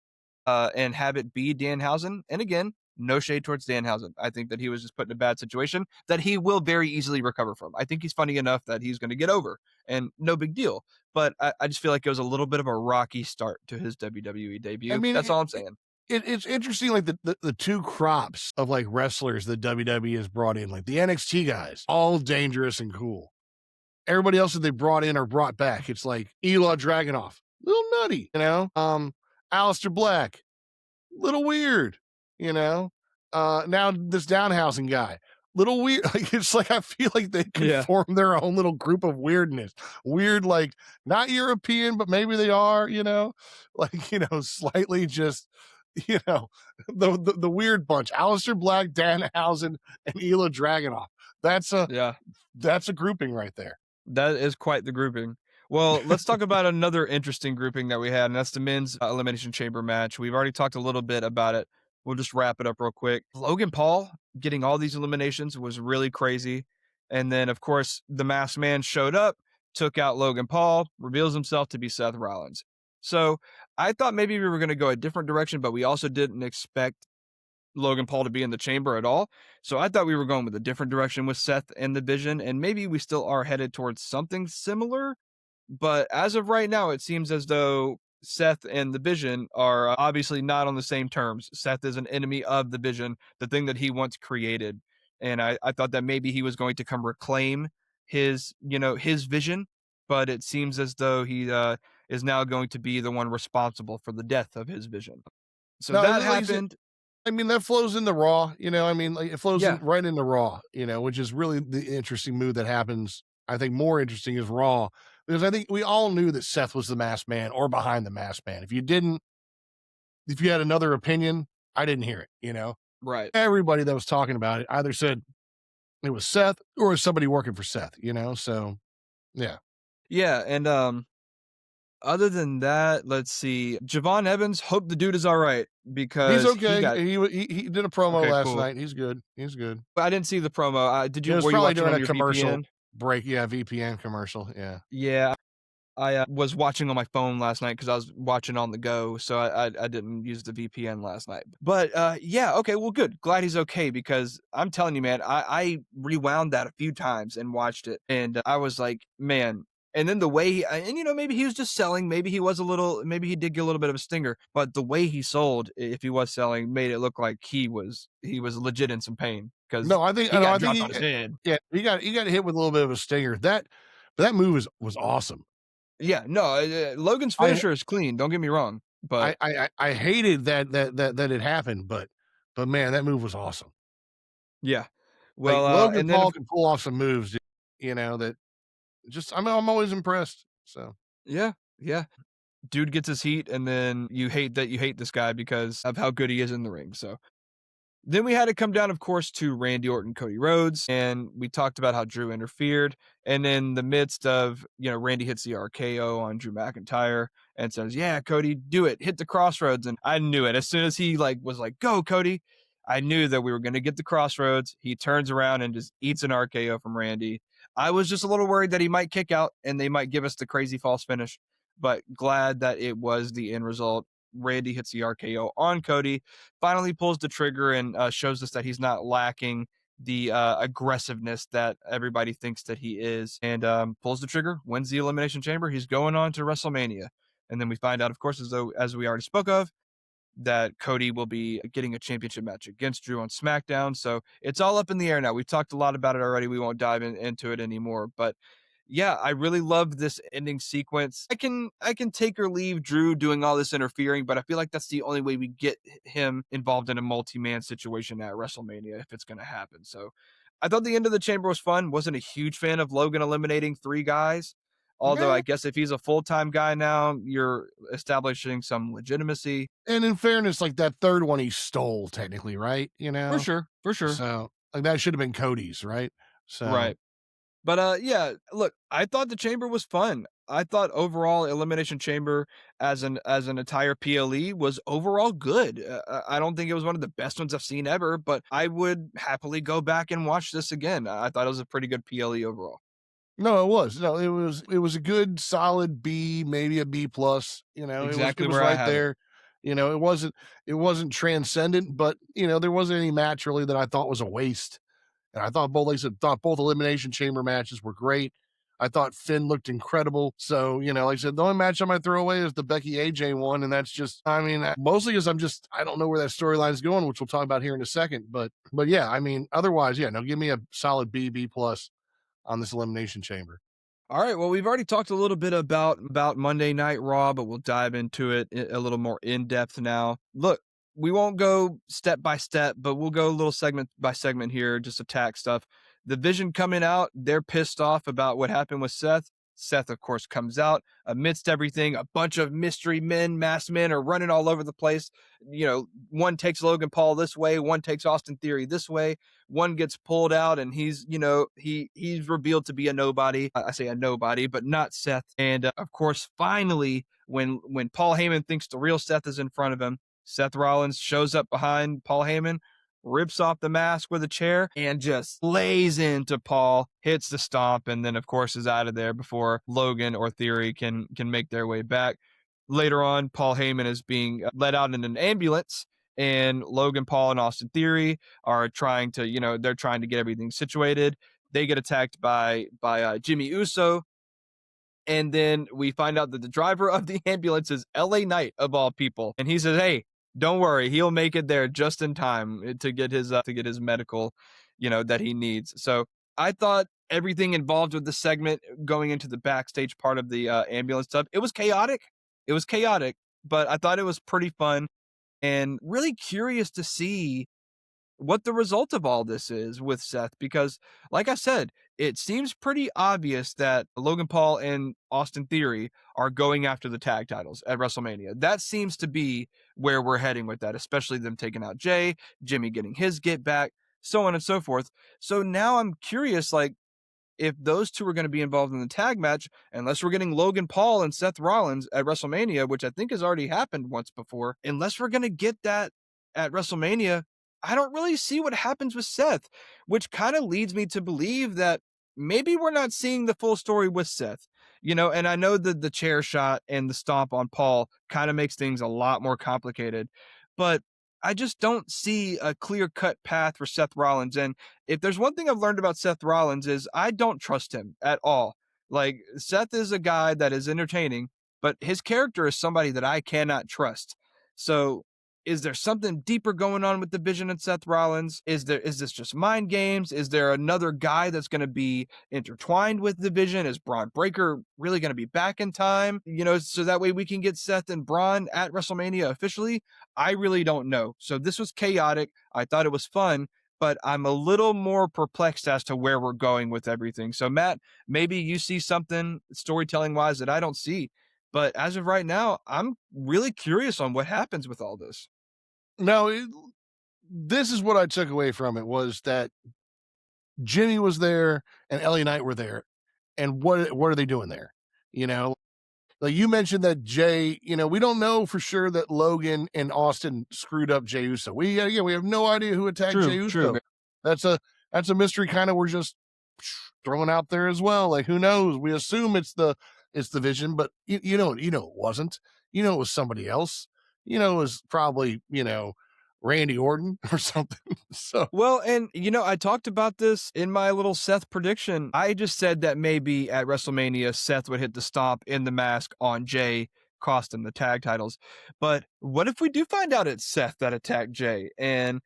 and have it be Danhausen. And again, no shade towards Danhausen. I think that he was just put in a bad situation that he will very easily recover from. I think he's funny enough that he's going to get over, and no big deal. But I just feel like it was a little bit of a rocky start to his WWE I debut. mean, That's all I'm saying. it's interesting, like the two crops of like wrestlers that WWE has brought in, like the NXT guys, all dangerous and cool. Everybody else that they brought in or brought back, it's like Eli Dragunov, little nutty, Aleister Black, little weird, you know. Now this Downhousing guy, little weird. Like it's like I feel like they could Yeah. form their own little group of weirdness. Weird, like not European, but maybe they are, like slightly just you know, the weird bunch. Aleister Black, Danhausen, and Ela Dragunov. That's a Yeah. that's a grouping right there. That is quite the grouping. Well, let's talk about another interesting grouping that we had, and that's the men's elimination chamber match. We've already talked a little bit about it. We'll just wrap it up real quick. Logan Paul getting all these eliminations was really crazy. And then, of course, the masked man showed up, took out Logan Paul, reveals himself to be Seth Rollins. So I thought maybe we were going to go a different direction, but we also didn't expect Logan Paul to be in the chamber at all. So I thought we were going with a different direction with Seth and the Vision, and maybe we still are headed towards something similar. But as of right now, it seems as though Seth and the Vision are obviously not on the same terms. Seth is an enemy of the Vision, the thing that he once created. And I thought that maybe he was going to come reclaim his vision, but it seems as though he is now going to be the one responsible for the death of his vision. So No, that like you said, happened. I mean, that flows into Raw, I mean, like it flows Yeah. in right into Raw, which is really the interesting move that happens. I think more interesting is Raw. because I think we all knew that Seth was the masked man or behind the masked man. If you had another opinion, I didn't hear it, you know? Right. Everybody that was talking about it either said it was Seth or it was somebody working for Seth, you know? So, yeah. Yeah, and, other than that, let's see, Javon Evans, hope the dude is alright He's because he okay. got He did a promo okay, last cool. night. He's good. He's good. But I didn't see the promo. Did It you was were you probably watching during on a your commercial VPN? break. Yeah, VPN commercial. Yeah. Yeah. I, was watching on my phone last night because I was watching on the go, so I didn't use the VPN last night. But, yeah, okay, well, good. Glad he's okay because I'm telling you, man, I rewound that a few times and watched it, and I was like, "Man." And then the way and, maybe he was just selling, maybe he did get a little bit of a stinger, but the way he sold, if he was selling, made it look like he was legit in some pain because No, I think he I know. got I think dropped on his head. yeah, he got hit with a little bit of a stinger. That move was awesome. Yeah, no, Logan's I finisher is clean, don't get me wrong, but I hated that it happened, but man, that move was awesome. yeah. Like Well, Logan and then Paul can pull off some moves, that just I'm always impressed. So yeah, yeah. Dude gets his heat, and then you hate this guy because of how good he is in the ring. So then we had to come down, of course, to Randy Orton, Cody Rhodes, and we talked about how Drew interfered. And in the midst of, Randy hits the RKO on Drew McIntyre and says, "Yeah, Cody, do it, hit the crossroads." And I knew it as soon as he was like, "Go, Cody." I knew that we were going to get the crossroads. He turns around and just eats an RKO from Randy. I was just a little worried that he might kick out and they might give us the crazy false finish, but glad that it was the end result. Randy hits the RKO on Cody, finally pulls the trigger and shows us that he's not lacking the aggressiveness that everybody thinks that he is, and pulls the trigger, wins the Elimination Chamber. He's going on to WrestleMania, and then we find out, of course, as we already spoke of, that Cody will be getting a championship match against Drew on SmackDown. So it's all up in the air now. We've talked a lot about it already. We won't dive into it anymore. But yeah, I really love this ending sequence. I can take or leave Drew doing all this interfering, but I feel like that's the only way we get him involved in a multi-man situation at WrestleMania if it's going to happen. So I thought the end of the chamber was fun. Wasn't a huge fan of Logan eliminating three guys. Although yeah. I guess if he's a full-time guy now, you're establishing some legitimacy. And in fairness, like that third one he stole technically, right? For sure, for sure. So like that should have been Cody's, right? So Right. But, yeah, look, I thought the chamber was fun. I thought overall Elimination Chamber as an entire PLE was overall good. I don't think it was one of the best ones I've seen ever, but I would happily go back and watch this again. I thought it was a pretty good PLE overall. no, it was. No, it was a good solid B, maybe a B plus. It Exactly was where I right have it. there. It wasn't transcendent, but there wasn't any match really that I thought was a waste. And I thought both, like I said, thought both elimination chamber matches were great. I thought Finn looked incredible. So, like I said, the only match I might throw away is the Becky AJ one. And that's just, I mean, mostly because I don't know where that storyline is going, which we'll talk about here in a second. But yeah, I mean, otherwise, yeah, no, give me a solid B, B plus on this elimination chamber. All right. Well, we've already talked a little bit about Monday Night Raw, but we'll dive into it a little more in depth now. Look, we won't go step by step, but we'll go a little segment by segment here, just attack stuff. The Vision coming out, they're pissed off about what happened with Seth. Seth, of course, comes out amidst everything. A bunch of mystery men, masked men, are running all over the place. One takes Logan Paul this way, one takes Austin Theory this way. One gets pulled out, and he's revealed to be a nobody. I say a nobody, but not Seth. And of course, finally, when Paul Heyman thinks the real Seth is in front of him, Seth Rollins shows up behind Paul Heyman, rips off the mask with a chair, and just lays into Paul, hits the stomp, and then of course is out of there before Logan or Theory can make their way back. Later on, Paul Heyman is being let out in an ambulance, and Logan Paul and Austin Theory are trying to, they're trying to get everything situated. They get attacked by Jimmy Uso, and then we find out that the driver of the ambulance is LA Knight of all people. And he says, "Hey, don't worry, he'll make it there just in time to get his medical, that he needs." So I thought everything involved with the segment going into the backstage part of the ambulance stuff, it was chaotic. It was chaotic, but I thought it was pretty fun and really curious to see what the result of all this is with Seth because, like I said, it seems pretty obvious that Logan Paul and Austin Theory are going after the tag titles at WrestleMania. That seems to be where we're heading with that, especially them taking out Jay, Jimmy getting his get back, so on and so forth. So now I'm curious, like, if those two are going to be involved in the tag match, unless we're getting Logan Paul and Seth Rollins at WrestleMania, which I think has already happened once before, unless we're going to get that at WrestleMania, I don't really see what happens with Seth, which kind of leads me to believe that maybe we're not seeing the full story with Seth. And I know that the chair shot and the stomp on Paul kind of makes things a lot more complicated, but I just don't see a clear cut path for Seth Rollins. And if there's one thing I've learned about Seth Rollins is I don't trust him at all. Like Seth is a guy that is entertaining, but his character is somebody that I cannot trust. So is there something deeper going on with the Vision and Seth Rollins? Is this just mind games? Is there another guy that's going to be intertwined with the Vision? Is Braun Breaker really going to be back in time? So that way we can get Seth and Braun at WrestleMania officially. I really don't know. So this was chaotic. I thought it was fun, but I'm a little more perplexed as to where we're going with everything. So Matt, maybe you see something storytelling wise that I don't see. But as of right now, I'm really curious on what happens with all this. No, this is what I took away from it was that Jimmy was there and Ellie Knight were there. And what are they doing there? You know, like you mentioned that Jay, we don't know for sure that Logan and Austin screwed up Jey Uso. We have no idea who attacked Jey True, true. Uso. That's a that's a mystery kind of we're just throwing out there as well. Like who knows? We assume it's the Vision, but it wasn't. It was somebody else. It was probably Randy Orton or something. So Well, and I talked about this in my little Seth prediction. I just said that maybe at WrestleMania, Seth would hit the stomp in the mask on Jay, cost him the tag titles. But what if we do find out it's Seth that attacked Jay? And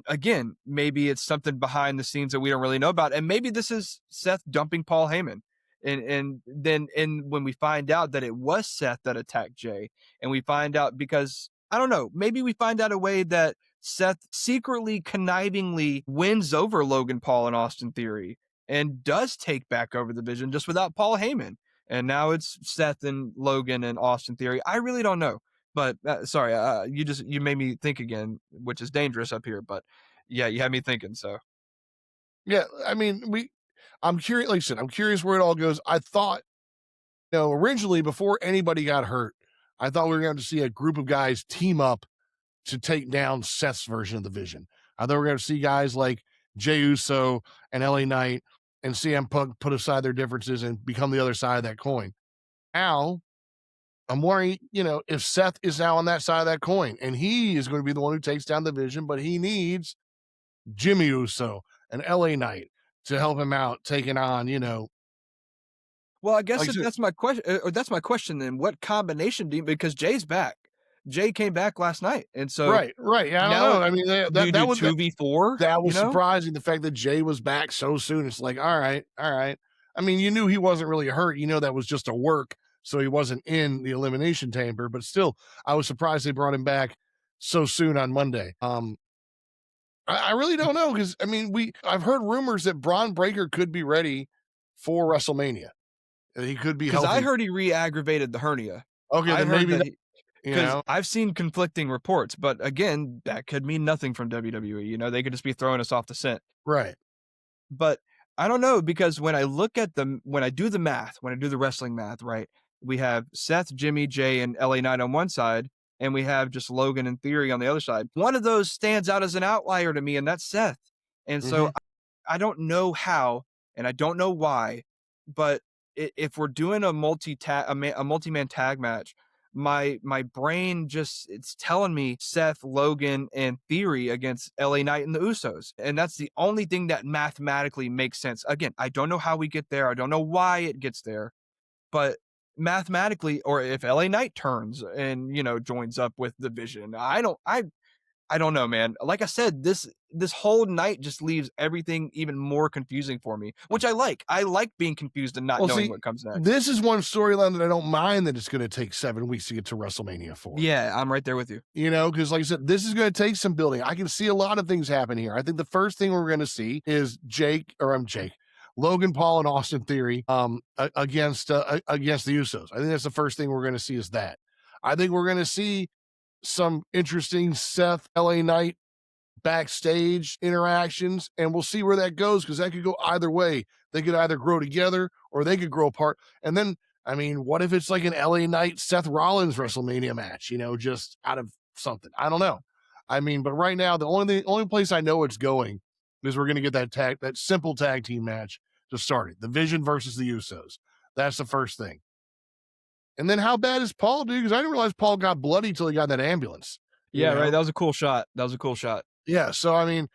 again, maybe it's something behind the scenes that we don't really know about. And maybe this is Seth dumping Paul Heyman. And then when we find out that it was Seth that attacked Jay, and we find out because I don't know, maybe we find out a way that Seth secretly, connivingly wins over Logan Paul and Austin Theory and does take back over the Vision just without Paul Heyman. And now it's Seth and Logan and Austin Theory. I really don't know. But sorry, you made me think again, which is dangerous up here. But yeah, you had me thinking. So yeah, I mean, I'm curious. Like I said, I'm curious where it all goes. I thought, originally before anybody got hurt, I thought we were going to see a group of guys team up to take down Seth's version of the Vision. I thought we were going to see guys like Jey Uso and LA Knight and CM Punk put aside their differences and become the other side of that coin. Now, I'm worried, if Seth is now on that side of that coin and he is going to be the one who takes down the Vision, but he needs Jimmy Uso and LA Knight to help him out taking on, well, I guess like I if said, that's my question, or that's my question, then what combination do you, because Jay's back. Jay came back last night. And so right, right. Yeah, I don't now know. I mean, do you that do was 2v4, that was surprising. The fact that Jay was back so soon. It's like, all right, all right. I mean, you knew he wasn't really hurt. That was just a work, so he wasn't in the elimination chamber. But still, I was surprised they brought him back so soon on Monday. I really don't know because I mean, I've heard rumors that Braun Breaker could be ready for WrestleMania. He could be Because I healthy. heard he re-aggravated the hernia. Okay, I then heard maybe that that, he you because know, I've seen conflicting reports, but again, that could mean nothing from WWE. They could just be throwing us off the scent. right. But I don't know because when I do the math, when I do the wrestling math, right? We have Seth, Jimmy, Jay, and LA Knight on one side, and we have just Logan and Theory on the other side. One of those stands out as an outlier to me, and that's Seth. And so Hmm. I don't know how, and I don't know why, but if we're doing a multi-man tag match, my brain just it's telling me Seth, Logan, and Theory against LA Knight and the Usos. And that's the only thing that mathematically makes sense. Again, I don't know how we get there. I don't know why it gets there, but mathematically, or if LA Knight turns and joins up with the Vision, I I don't know, man. Like I said, this whole night just leaves everything even more confusing for me, which I like. I like being confused and not Well, knowing see, what comes next. this is one storyline that I don't mind that it's gonna take 7 weeks to get to WrestleMania for. Yeah, I'm right there with you. You know, because like I said, this is gonna take some building. I can see a lot of things happen here. I think the first thing we're gonna see is Logan Paul and Austin Theory, against the Usos. I think that's the first thing we're gonna see is that. I think we're gonna see some interesting Seth LA Knight backstage interactions, and we'll see where that goes because that could go either way. They could either grow together or they could grow apart. And then, I mean, what if it's like an LA Knight Seth Rollins WrestleMania match, just out of something? I don't know. I mean, but right now, the only place I know it's going is we're going to get that simple tag team match to start it. The Vision versus the Usos. That's the first thing. And then how bad is Paul, dude? Because I didn't realize Paul got bloody till he got in that ambulance. You Yeah, right. know? That was a cool shot. That was a cool shot. Yeah. So I mean,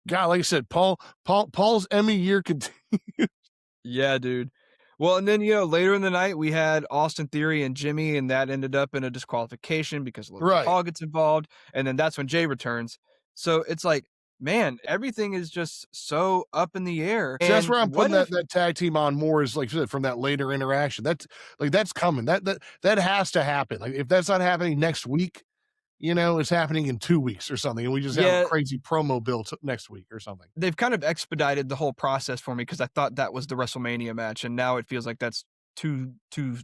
God, like I said, Paul's Emmy year continues. Yeah, dude. Well, and then, later in the night, we had Austin Theory and Jimmy, and that ended up in a disqualification because Logan Right. Paul gets involved, and then that's when Jay returns. So it's like, man, everything is just so up in the air. So that's And where I'm what putting that if, that tag team on more is like I said, from that later interaction. That's coming. That has to happen. Like if that's not happening next week, it's happening in 2 weeks or something, and we just have a yeah, crazy promo built next week or something. they've kind of expedited the whole process for me because I thought that was the WrestleMania match, and now it feels like that's too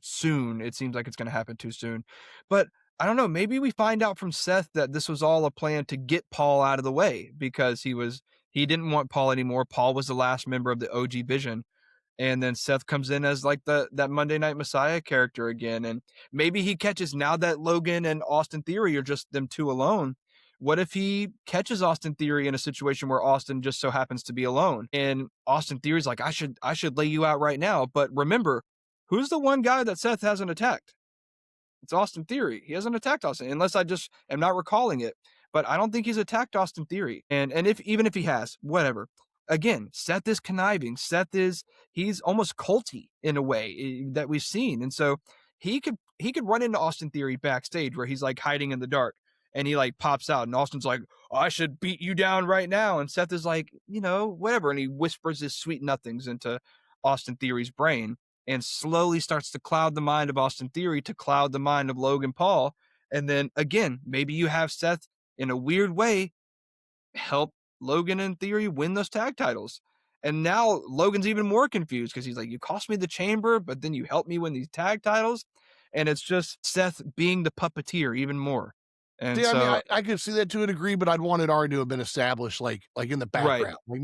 soon. It seems like it's going to happen too soon. But I don't know. Maybe we find out from Seth that this was all a plan to get Paul out of the way because he didn't want Paul anymore. Paul was the last member of the OG Vision, and then Seth comes in as like that Monday Night Messiah character again, and maybe he catches now that Logan and Austin Theory are just them two alone. What if he catches Austin Theory in a situation where Austin just so happens to be alone, and Austin Theory's like, I should lay you out right now, but remember, who's the one guy that Seth hasn't attacked? It's Austin Theory. He hasn't attacked Austin unless I just am not recalling it. But I don't think he's attacked Austin Theory. And if even if he has, whatever. Again, Seth is conniving. He's almost culty in a way that we've seen. And so he could run into Austin Theory backstage where he's like hiding in the dark and he like pops out and Austin's like, oh, I should beat you down right now. And Seth is like, whatever. And he whispers his sweet nothings into Austin Theory's brain and slowly starts to cloud the mind of Austin Theory to cloud the mind of Logan Paul. And then again, maybe you have Seth in a weird way help Logan and Theory win those tag titles. And now Logan's even more confused because he's like, you cost me the chamber, but then you helped me win these tag titles. And it's just Seth being the puppeteer even more. And See, I mean, so, I could see that to a degree, but I'd want it already to have been established, like in the right, background, like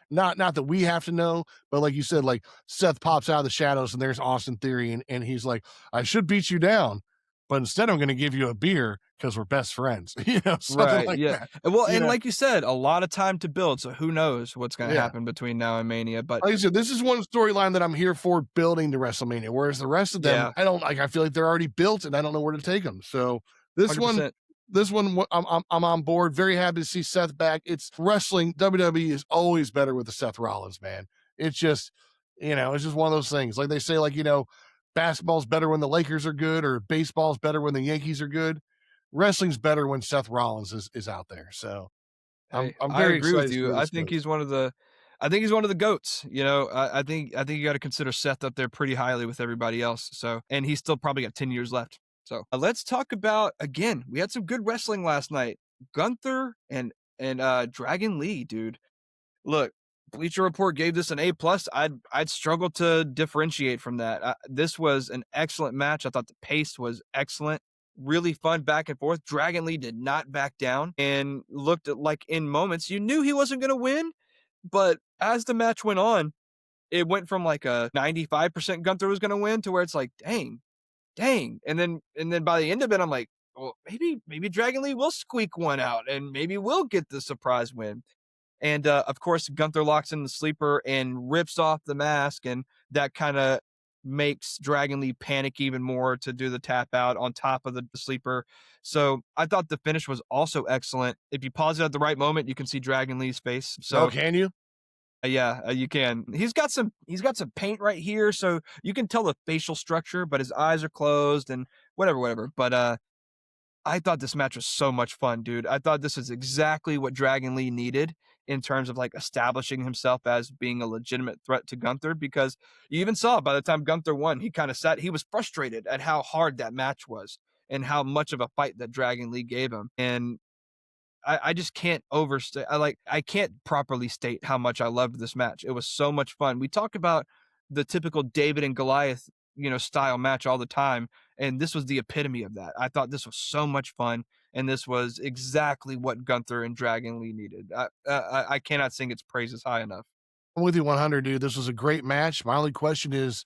not that we have to know, but like you said, like Seth pops out of the shadows and there's Austin Theory, and he's like, I should beat you down, but instead I'm going to give you a beer because we're best friends, something right. like Yeah. that, Well, you and know. like you said, a lot of time to build. So who knows what's going to Yeah. happen between now and Mania. But Like I said, this is one storyline that I'm here for building to WrestleMania, whereas the rest of them, yeah, I don't like. I feel like they're already built, and I don't know where to take them. So this one, 100%. this one, I'm on board. Very happy to see Seth back. It's wrestling. WWE is always better with the Seth Rollins, man. It's just, it's just one of those things. Like they say, like basketball's better when the Lakers are good, or baseball's better when the Yankees are good. Wrestling's better when Seth Rollins is out there. So I'm Hey, I'm I very agree excited with to see you. where I this think goes. he's one of the goats. I think you got to consider Seth up there pretty highly with everybody else. So, and he's still probably got 10 years left. So, let's talk about again. We had some good wrestling last night. Gunther and Dragon Lee, dude. Look, Bleacher Report gave this an A+. I'd struggle to differentiate from that. This was an excellent match. I thought the pace was excellent. Really fun back and forth. Dragon Lee did not back down and looked at like in moments you knew he wasn't going to win, but as the match went on, it went from like a 95% Gunther was going to win to where it's like, dang. And then by the end of it, I'm like, well, maybe Dragon Lee will squeak one out and maybe we'll get the surprise win. And of course, Gunther locks in the sleeper and rips off the mask, and that kind of makes Dragon Lee panic even more to do the tap out on top of the sleeper. So I thought the finish was also excellent. If you pause it at the right moment, you can see Dragon Lee's face. Oh, So can you? yeah, you can. He's got some paint right here, so you can tell the facial structure, but his eyes are closed and whatever. But I thought this match was so much fun, dude. I thought this is exactly what Dragon Lee needed in terms of like establishing himself as being a legitimate threat to Gunther because you even saw by the time Gunther won, he kind of sat, he was frustrated at how hard that match was and how much of a fight that Dragon Lee gave him. And I just can't overstate. I can't properly state how much I loved this match. It was so much fun. We talk about the typical David and Goliath, style match all the time, and this was the epitome of that. I thought this was so much fun, and this was exactly what Gunther and Dragon Lee needed. I cannot sing its praises high enough. I'm with you 100, dude. This was a great match. My only question is,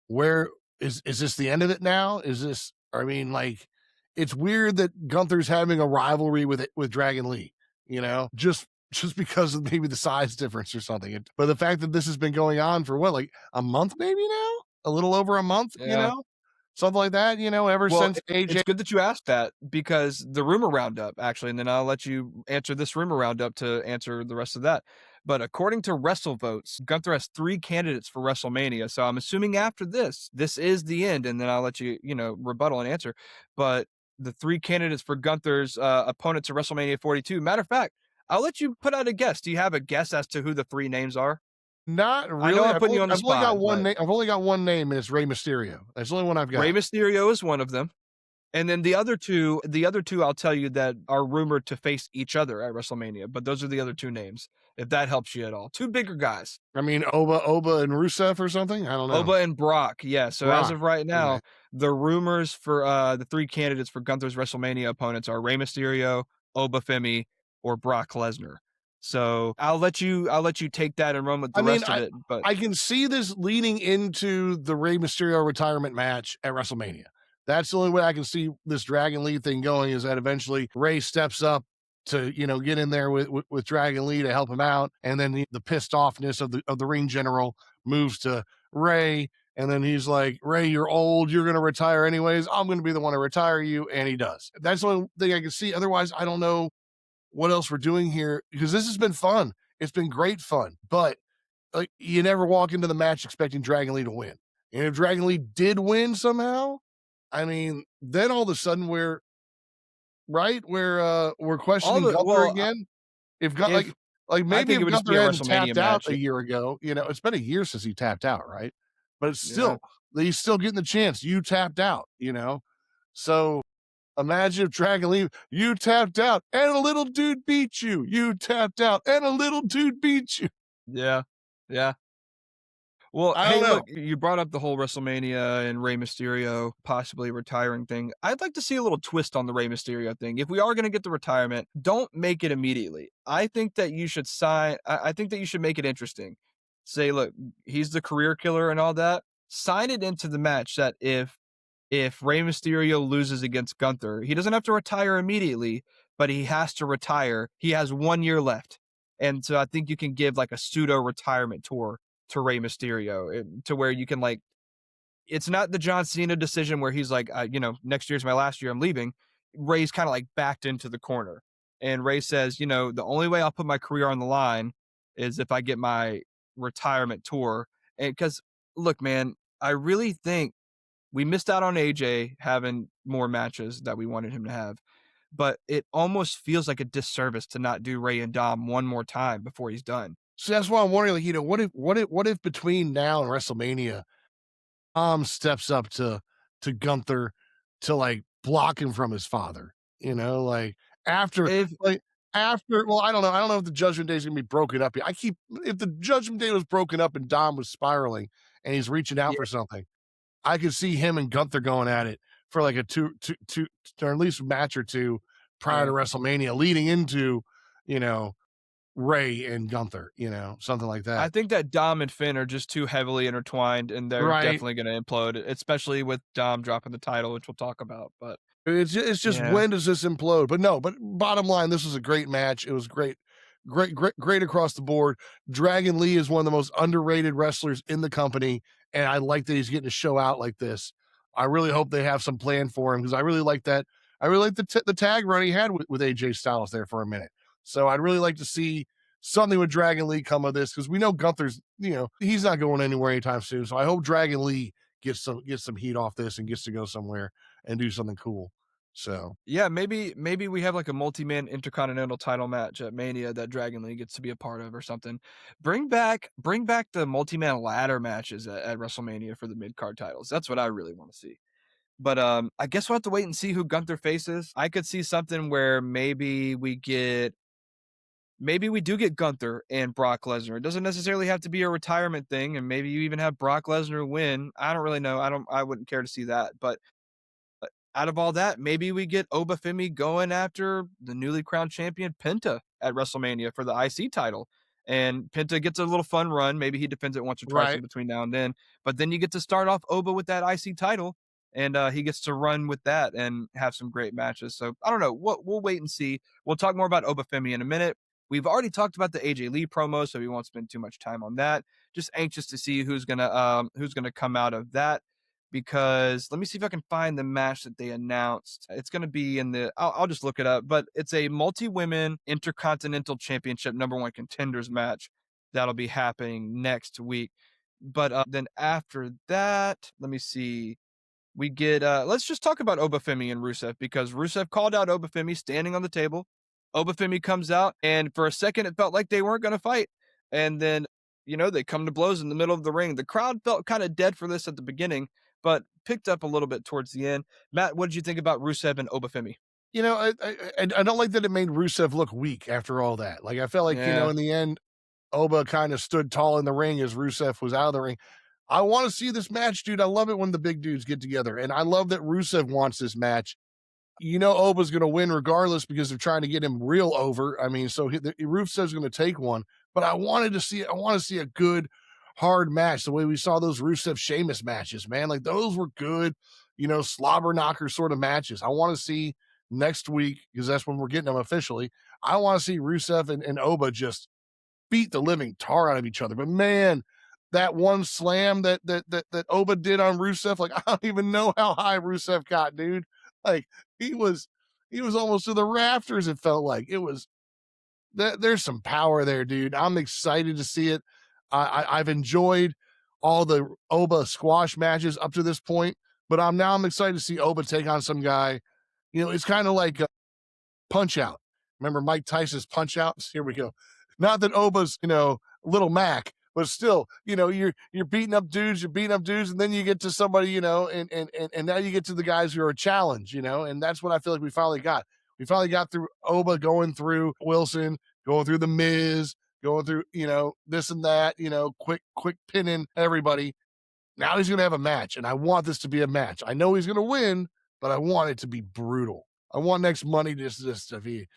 where is this the end of it now? Is this? I mean, like, it's weird that Gunther's having a rivalry with Dragon Lee. Just because of maybe the size difference or something. But the fact that this has been going on for what, like a month, maybe now, a little over a month, Yeah. something like that. Ever Well, since it's AJ. good that you asked that because the rumor roundup, actually, and then I'll let you answer this rumor roundup to answer the rest of that. But according to WrestleVotes, Gunther has 3 candidates for WrestleMania. So I'm assuming after this is the end, and then I'll let you, rebuttal and answer. But the 3 candidates for Gunther's opponents at WrestleMania 42. Matter of fact, I'll let you put out a guess. Do you have a guess as to who the 3 names are? Not I know really. I'm putting you on the I've only got spot, one but name. I've only got one name, and it's Rey Mysterio. That's the only one I've Rey got. Mysterio is one of them. And then the other two I'll tell you that are rumored to face each other at WrestleMania, but those are the other 2 names, if that helps you at all. 2 bigger guys, I mean, Oba, and Rusev or something. I don't know. Oba and Brock. Yeah, so as Brock. of right Okay. now, the rumors for, the 3 candidates for Gunther's WrestleMania opponents are Rey Mysterio, Oba Femi, or Brock Lesnar. So, I'll let you take that and run with I the mean, rest of I it, but I can see this leading into the Rey Mysterio retirement match at WrestleMania. That's the only way I can see this Dragon Lee thing going is that eventually Ray steps up to get in there with Dragon Lee to help him out, and then the pissed offness of the ring general moves to Ray, and then he's like, Ray, you're old, you're gonna retire anyways. I'm gonna be the one to retire you, and he does. That's the only thing I can see. Otherwise, I don't know what else we're doing here because this has been fun. It's been great fun, but like you never walk into the match expecting Dragon Lee to win. And if Dragon Lee did win somehow, I mean, then all of a sudden we're all questioning the Gunther well, again. If Gun if like I maybe think it if would just Gunther be a hadn't WrestleMania tapped out match. a year ago, it's been a year since he tapped out, right? But it's Yeah. still he's still getting the chance. You tapped out. So imagine if Dragon Lee, you tapped out and a little dude beat you. You tapped out and a little dude beat you. Yeah. Yeah. Well, I don't hey, know. look, you brought up the whole WrestleMania and Rey Mysterio possibly retiring thing. I'd like to see a little twist on the Rey Mysterio thing. If we are going to get the retirement, don't make it immediately. I think that you should I think that you should make it interesting. Say, look, he's the career killer and all that. Sign it into the match that if Rey Mysterio loses against Gunther, he doesn't have to retire immediately, but he has to retire. He has 1 year left. And so I think you can give like a pseudo retirement tour to Rey Mysterio to where you can like, it's not the John Cena decision where he's like, next year's my last year, I'm leaving. Ray's kind of like backed into the corner. And Ray says, the only way I'll put my career on the line is if I get my retirement tour. And because, look, man, I really think we missed out on AJ having more matches that we wanted him to have, but it almost feels like a disservice to not do Ray and Dom one more time before he's done. So that's why I'm wondering, like, what if between now and WrestleMania, steps up to Gunther to like block him from his father, like after If like after well, I don't know. I don't know if the Judgment Day is gonna be broken up. If the Judgment Day was broken up and Dom was spiraling and he's reaching out yeah, for something, I could see him and Gunther going at it for like a two or at least a match or two prior to yeah. WrestleMania, leading into, you know, Ray and Gunther, something like I that. think that Dom and Finn are just too heavily intertwined, and they're Right. definitely gonna implode, especially with Dom dropping the title, which we'll talk about, but It's just yeah. when does this implode? But no, but bottom line, this was a great match. It was great, great across the board. Dragon Lee is one of the most underrated wrestlers in the company, and I like that he's getting to show out like this. I really hope they have some plan for him because I really like that. I really like the tag run he had with AJ Styles there for a minute. So I'd really like to see something with Dragon Lee come of this because we know Gunther's, he's not going anywhere anytime soon. So I hope Dragon Lee gets some heat off this and gets to go somewhere and do something cool. So Yeah, maybe we have like a multi-man intercontinental title match at Mania that Dragon Lee gets to be a part of or something. Bring back the multi-man ladder matches at WrestleMania for the mid-card titles. That's what I really want to see. But I guess we'll have to wait and see who Gunther faces. I could see something where maybe we do get Gunther and Brock Lesnar. It doesn't necessarily have to be a retirement thing, and maybe you even have Brock Lesnar win. I don't really know. I wouldn't care to see that. But out of all that, maybe we get Obafemi going after the newly crowned champion Penta at WrestleMania for the IC title. And Penta gets a little fun run. Maybe he defends it once or twice in right. between now and then. But then you get to start off Oba with that IC title, and he gets to run with that and have some great matches. So I don't know. We'll wait and see. We'll talk more about Obafemi in a minute. We've already talked about the AJ Lee promo, so we won't spend too much time on that. Just anxious to see who's gonna come out of that, because let me see if I can find the match that they announced. It's going to be in the, I'll just look it up, but it's a multi women intercontinental championship number one contenders match that'll be happening next week. But then after that, let me see. We get let's just talk about Obafemi and Rusev, because Rusev called out Obafemi standing on the table. Obafemi comes out, and for a second it felt like they weren't going to fight. And then, they come to blows in the middle of the ring. The crowd felt kind of dead for this at the beginning, but picked up a little bit towards the end. Matt, what did you think about Rusev and Obafemi? I don't like that it made Rusev look weak after all that. Like, I felt like, Yeah, in the end, Oba kind of stood tall in the ring as Rusev was out of the ring. I want to see this match, dude. I love it when the big dudes get together. And I love that Rusev wants this match. Oba's going to win regardless because they're trying to get him real over. I mean, so Rusev's going to take one, but I want to see a good, hard match the way we saw those Rusev Sheamus matches, man. Like those were good, slobber knocker sort of matches. I want to see next week because that's when we're getting them officially. I want to see Rusev and Oba just beat the living tar out of each other. But man, that one slam that Oba did on Rusev, like I don't even know how high Rusev got, dude. Like he was he was almost to the rafters. It felt like it was. There's some power there, dude. I'm excited to see it. I've enjoyed all the Oba squash matches up to this point, but I'm excited to see Oba take on some guy. It's kind of like Punch Out. Remember Mike Tyson's Punch Outs? Here we go. Not that Oba's, little Mac, but still, you're beating up dudes, and then you get to somebody, and now you get to the guys who are a challenge, and that's what I feel like we finally got. We finally got through Oba going through Wilson, going through the Miz, going through, this and that, quick pinning everybody. Now he's gonna have a match, and I want this to be a match. I know he's gonna win, but I want it to be brutal. I want next Monday just to be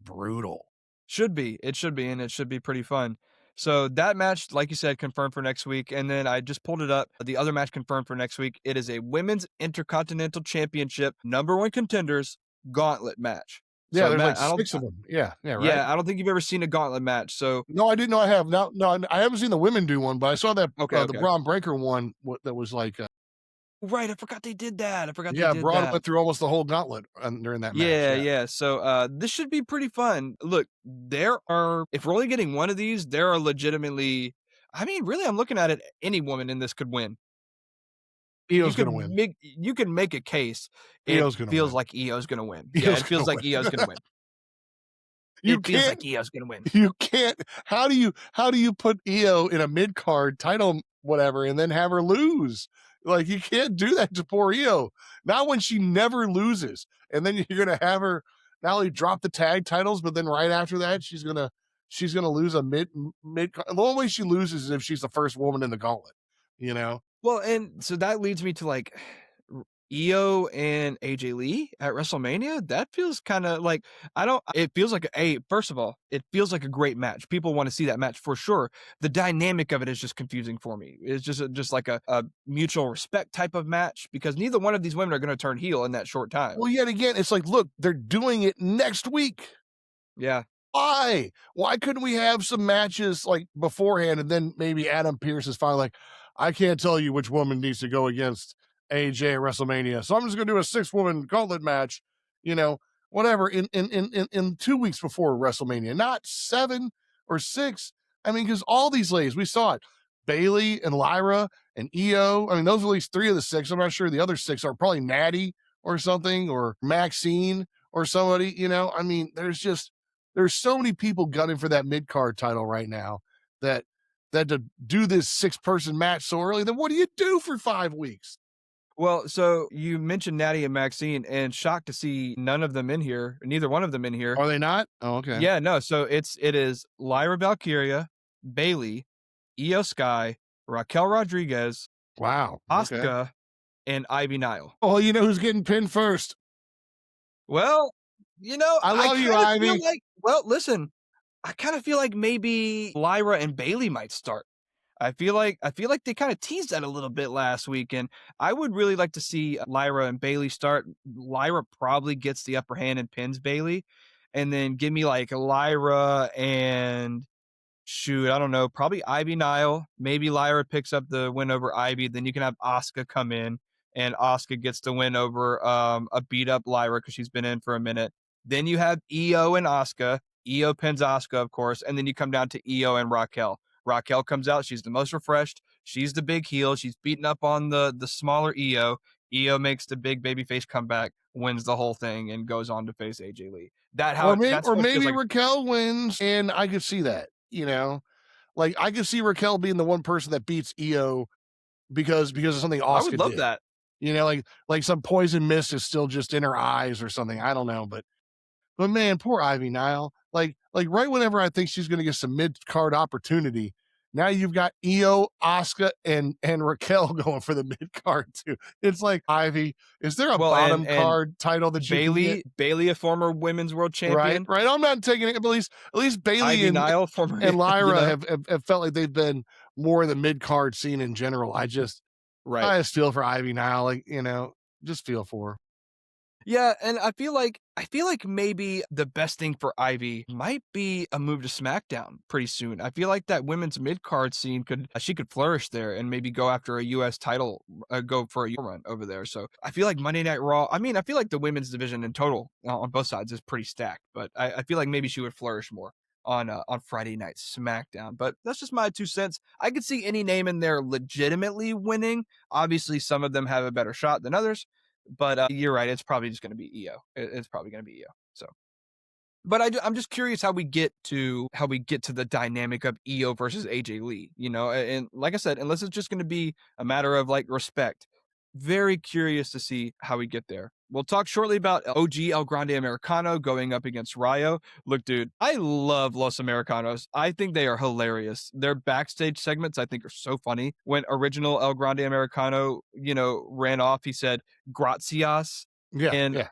brutal. should be. It should be, and it should be pretty fun. So that match, like you said, confirmed for next week. And then I just pulled it up. The other match confirmed for next week. It is a women's intercontinental championship number one contenders gauntlet match. Yeah, So there's like Matt, 6 of them. Yeah, yeah, right? yeah, I don't think you've ever seen a gauntlet match. So No, I didn't know I have. No, I haven't seen the women do one, but I saw that, okay, the okay. Braun Breaker one that was like, Right, I forgot they did that. I forgot they yeah, did Braun that. went through almost the whole gauntlet, during that match, Yeah, yeah. yeah. So this should be pretty fun. Look, if we're only getting one of these, there are legitimately, I mean, really, I'm looking at it, any woman in this could win. Io's gonna win. You can make a case. It Io's gonna feels win. like EO's gonna win. Yeah, Io's it feels gonna like win. EO's gonna win. You It feels can't like EO's gonna win. You can't. How do you put Io in a mid card title whatever and then have her lose? Like you can't do that to poor Io. Not when she never loses, and then you're gonna have her not only drop the tag titles, but then right after that she's gonna lose a mid. The only way she loses is if she's the first woman in the gauntlet. You know. Well, and so that leads me to like EO and AJ Lee at WrestleMania. That feels kind of like, I don't, it feels like first of all, it feels like a great match. People want to see that match for sure. The dynamic of it is just confusing for me. It's just like a mutual respect type of match, because neither one of these women are going to turn heel in that short time. Well, yet again, it's like, look, they're doing it next week. Yeah. Why? Why couldn't we have some matches like beforehand and then maybe Adam Pearce is finally like, I can't tell you which woman needs to go against AJ at WrestleMania. So I'm just gonna do a 6-woman gauntlet match, you know, whatever, in 2 weeks before WrestleMania, not 7 or 6. I mean, because all these ladies, we saw it. Bailey and Lyra and EO. I mean, those are at least 3 of the 6. I'm not sure the other 6 are probably Natty, or something, or Maxine or somebody, I mean, there's so many people gunning for that mid card title right now that to do this 6-person match so early, then what do you do for 5 weeks? Well, so you mentioned Natty and Maxine, and shocked to see none of them in here, neither one of them in here. Are they not? Oh, okay. Yeah, no, so it is Lyra Valkyria, Bailey, Io Sky, Raquel Rodriguez, Wow. Okay. Asuka, and Ivy Nile. Oh, you know who's getting pinned first? Well, I I love you, kinda feel Ivy. like, well, listen, I kinda feel like maybe Lyra and Bailey might start. I feel like they kinda teased that a little bit last week, and I would really like to see Lyra and Bailey start. Lyra probably gets the upper hand and pins Bailey, and then give me, like, Lyra and shoot, I don't know, probably Ivy Nile. Maybe Lyra picks up the win over Ivy. Then you can have Asuka come in, and Asuka gets the win over a beat up Lyra because she's been in for a minute. Then you have Io and Asuka. Io pins Asuka, of course, and then you come down to Io and Raquel. Raquel comes out. She's the most refreshed. She's the big heel. She's beating up on the smaller Io. Io makes the big babyface comeback, wins the whole thing, and goes on to face AJ Lee. That's Or how it feels maybe like. Raquel wins, and I could see that, like I could see Raquel being the one person that beats EO because of something I would Oscar love did. that. Like some poison mist is still just in her eyes or something. I don't know, but man, poor Ivy Nile. Like right whenever I think she's gonna get some mid card opportunity, now you've got Io, Oscar, and Raquel going for the mid card too. It's like Ivy, is there a Well, bottom and card title that you can get? Bailey, a former women's world Right, champion, right. I'm not taking it, but at least Bailey Ivy Nile, former, and you Lyra know, have felt like they've been more in the mid card scene in general. right. I just feel for Ivy now, like, just feel for her. Yeah, and I feel like maybe the best thing for Ivy might be a move to SmackDown pretty soon. I feel like that women's mid card scene she could flourish there and maybe go after a US title, go for a run over there. So I feel like Monday Night Raw. I mean, I feel like the women's division in total, on both sides, is pretty stacked, but I feel like maybe she would flourish more on Friday Night SmackDown. But that's just my 2 cents. I could see any name in there legitimately winning. Obviously, some of them have a better shot than others. But you're right. It's probably just going to be EO. It's probably going to be EO. So, but I'm just curious how we get to the dynamic of EO versus AJ Lee. And like I said, unless it's just going to be a matter of like respect, very curious to see how we get there. We'll talk shortly about OG El Grande Americano going up against Rayo. Look, dude, I love Los Americanos. I think they are hilarious. Their backstage segments, I think, are so funny. When original El Grande Americano, ran off, he said, "Gracias." Yeah, And yeah.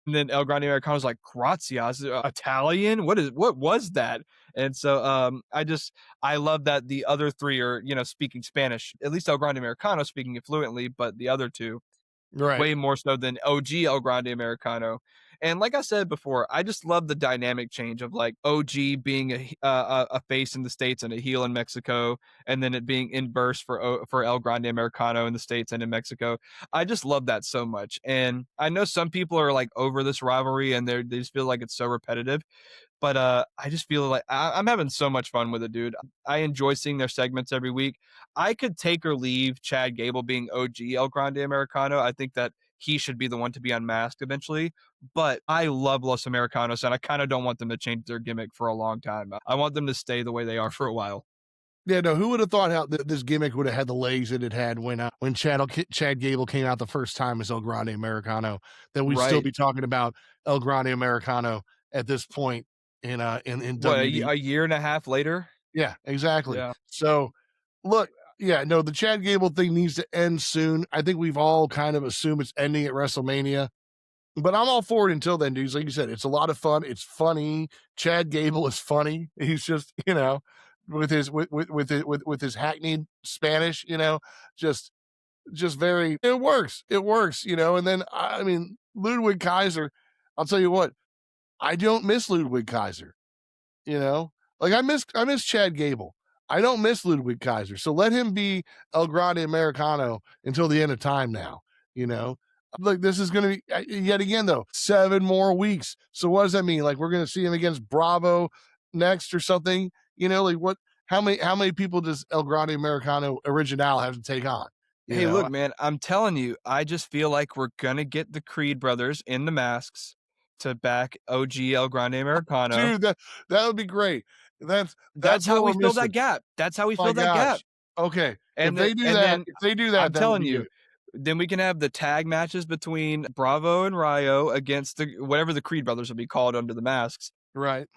and then El Grande Americano's like, "Gracias, Italian? What was that?" And so, I love that the other 3 are, speaking Spanish. At least El Grande Americano speaking it fluently, but the other 2 Right. way more so than OG El Grande Americano. And like I said before, I just love the dynamic change of like OG being a face in the States and a heel in Mexico, and then it being inverse for El Grande Americano in the States and in Mexico. I just love that so much. And I know some people are like over this rivalry and they just feel like it's so repetitive. But I just feel like I'm having so much fun with it, dude. I enjoy seeing their segments every week. I could take or leave Chad Gable being OG El Grande Americano. I think that he should be the one to be unmasked eventually. But I love Los Americanos, and I kind of don't want them to change their gimmick for a long time. I want them to stay the way they are for a while. Yeah, no, who would have thought how this gimmick would have had the legs that it had when Chad Gable came out the first time as El Grande Americano, that we'd still Right. be talking about El Grande Americano at this point in What, WD. a year and a half later? Yeah, exactly. Yeah. So, look, yeah, no, the Chad Gable thing needs to end soon. I think we've all kind of assumed it's ending at WrestleMania, but I'm all for it until then, dudes. Like you said, it's a lot of fun. It's funny. Chad Gable is funny. He's just, with his hackneyed Spanish, just very. It works. It works. And then I mean, Ludwig Kaiser. I'll tell you what. I don't miss Ludwig Kaiser. You know, like I miss Chad Gable. I don't miss Ludwig Kaiser. So let him be El Grande Americano until the end of time now. You know, like this is going to be yet again though 7 more weeks. So what does that mean? Like we're going to see him against Bravo next or something? Like what? How many people does El Grande Americano Original have to take on? you Hey, look, know? man, I'm telling you, I just feel like we're gonna get the Creed brothers in the masks to back OG El Grande Americano. Dude, that would be great. That's That's how what we we're fill that missing. gap. That's how we My fill that gap. gosh. Okay. And then and then If they do I'm that, that would telling be you, good. then we can have the tag matches between Bravo and Rayo against the whatever the Creed brothers will be called under the masks. Right.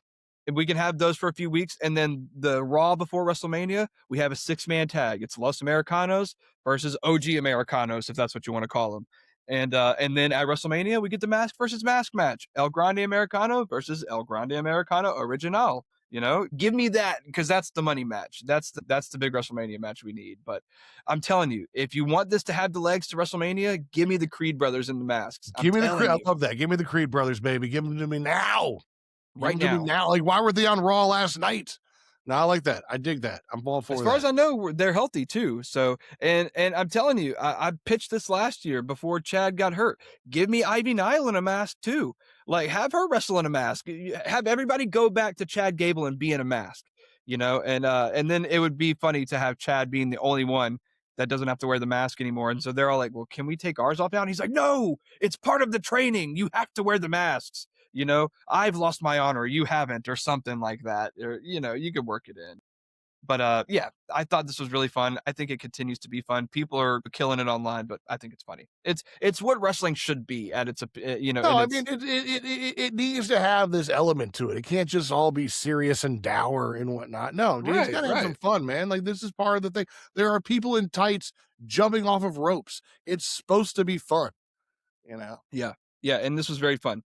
And we can have those for a few weeks, and then the Raw before WrestleMania, we have a six-man tag. It's Los Americanos versus OG Americanos, if that's what you want to call them. And then at WrestleMania, we get the mask versus mask match. El Grande Americano versus El Grande Americano Original. You know, give me that because that's the money match. That's the big WrestleMania match we need. But I'm telling you, if you want this to have the legs to WrestleMania, give me the Creed brothers in the masks. I'm Give me the Creed. telling I you, love that. Give me the Creed brothers, baby. Give them to me now. Give right them to me now. now. Like, why were they on Raw last night? No, I like that. I dig that. I'm all As for far as that. I know, they're healthy too. So, and I'm telling you, I pitched this last year before Chad got hurt. Give me Ivy Nile in a mask too. Like, have her wrestle in a mask. Have everybody go back to Chad Gable and be in a mask. You know, and then it would be funny to have Chad being the only one that doesn't have to wear the mask anymore. And so they're all like, "Well, can we take ours off now?" And he's like, "No, it's part of the training. You have to wear the masks." You know, I've lost my honor, you haven't, or something like that. Or you could work it in. But, yeah, I thought this was really fun. I think it continues to be fun. People are killing it online, but I think it's funny. It's what wrestling should be at its, No, in I mean its it needs to have this element to it. It can't just all be serious and dour and whatnot. No, dude, it's right, gotta have some right. fun, man. Like this is part of the thing. There are people in tights jumping off of ropes. It's supposed to be fun, you know. Yeah, yeah, and this was very fun.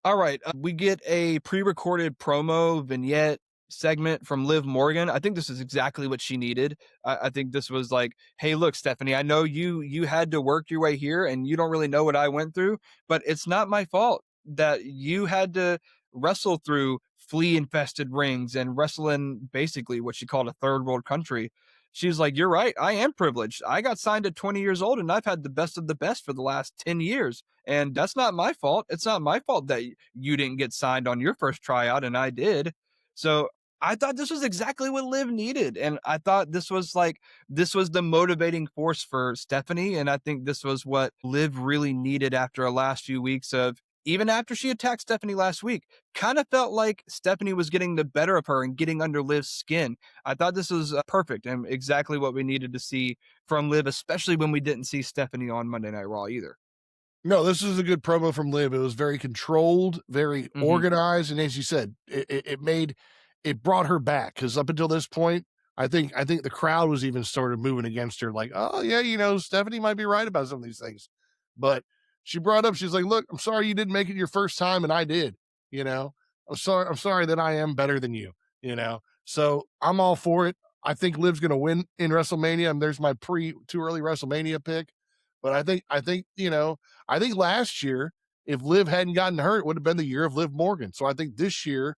All right, we get a pre-recorded promo vignette segment from Liv Morgan. I think this is exactly what she needed. I think this was like, "Hey, look, Stephanie, I know you had to work your way here, and you don't really know what I went through, but it's not my fault that you had to wrestle through flea-infested rings and wrestle in basically what she called a third world country." She's like, "You're right. I am privileged. I got signed at 20 years old, and I've had the best of the best for the last 10 years. And that's not my fault. It's not my fault that you didn't get signed on your first tryout and I did." So I thought this was exactly what Liv needed. And I thought this was the motivating force for Stephanie. And I think this was what Liv really needed after a last few weeks of, even after she attacked Stephanie last week, kind of felt like Stephanie was getting the better of her and getting under Liv's skin. I thought this was perfect and exactly what we needed to see from Liv, especially when we didn't see Stephanie on Monday Night Raw either. No, this is a good promo from Liv. It was very controlled, very Hmm. organized, and as you said, it brought her back because up until this point, I think the crowd was even sort of moving against her, like, oh yeah, Stephanie might be right about some of these things, but she brought up, she's like, look, I'm sorry you didn't make it your first time, and I did, you know, I'm sorry that I am better than you. So I'm all for it. I think Liv's going to win in WrestleMania, and there's my pre too early WrestleMania pick. But I think last year, if Liv hadn't gotten hurt, it would have been the year of Liv Morgan. So I think this year,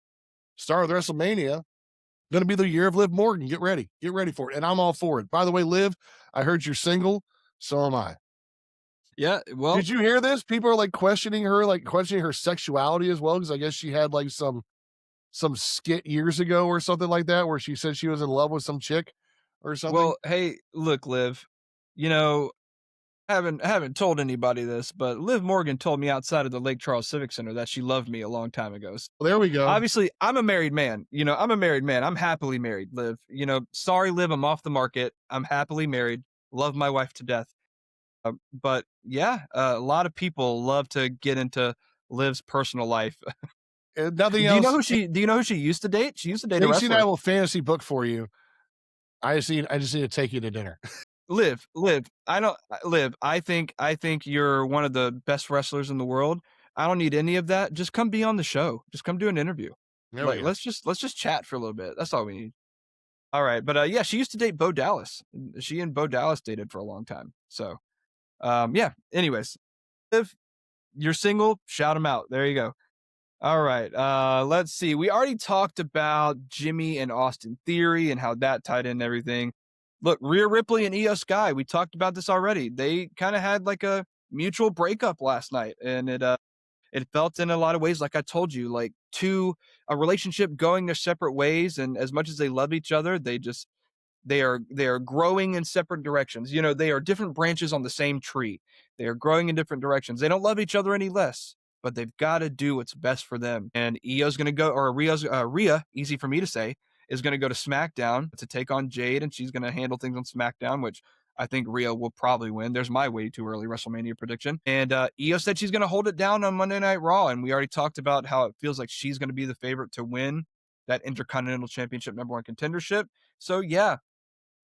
start of WrestleMania, going to be the year of Liv Morgan. Get ready for it, and I'm all for it. By the way, Liv, I heard you're single, so am I. Yeah, well, Did you hear this? People are like questioning her sexuality as well, because I guess she had like some skit years ago or something like that, where she said she was in love with some chick or something. hey, look, Liv, you know, I haven't told anybody this, but Liv Morgan told me outside of the Lake Charles Civic Center that she loved me a long time ago. Well, there we go. Obviously, I'm a married man. I'm a married man. I'm happily married, Liv. Sorry, Liv, I'm off the market. I'm happily married. Love my wife to death. But yeah, a lot of people love to get into Liv's personal life. And nothing Do you know else. who she? Do you know who she used to date? She used to date a Casey and I wrestler. will fantasy book for you. I just need to take you to dinner. Liv. I don't Liv. I think you're one of the best wrestlers in the world. I don't need any of that. Just come be on the show. Just come do an interview. There we Like go. let's just chat for a little bit. That's all we need. All right, but yeah, she used to date Bo Dallas. She and Bo Dallas dated for a long time. So yeah. Anyways, if you're single, shout them out. There you go. All right. Let's see. We already talked about Jimmy and Austin Theory and how that tied in and everything. Look, Rhea Ripley and Io Sky, we talked about this already. They kind of had like a mutual breakup last night, and it felt in a lot of ways, like I told you, like a relationship going their separate ways. And as much as they love each other, they just They are growing in separate directions. You know, they are different branches on the same tree. They are growing in different directions. They don't love each other any less, but they've got to do what's best for them. And Io's going to go, or Rhea, easy for me to say, is going to go to SmackDown to take on Jade, and she's going to handle things on SmackDown, which I think Rhea will probably win. There's my way too early WrestleMania prediction. And Io said she's going to hold it down on Monday Night Raw, and we already talked about how it feels like she's going to be the favorite to win that Intercontinental Championship #1 contendership. So yeah,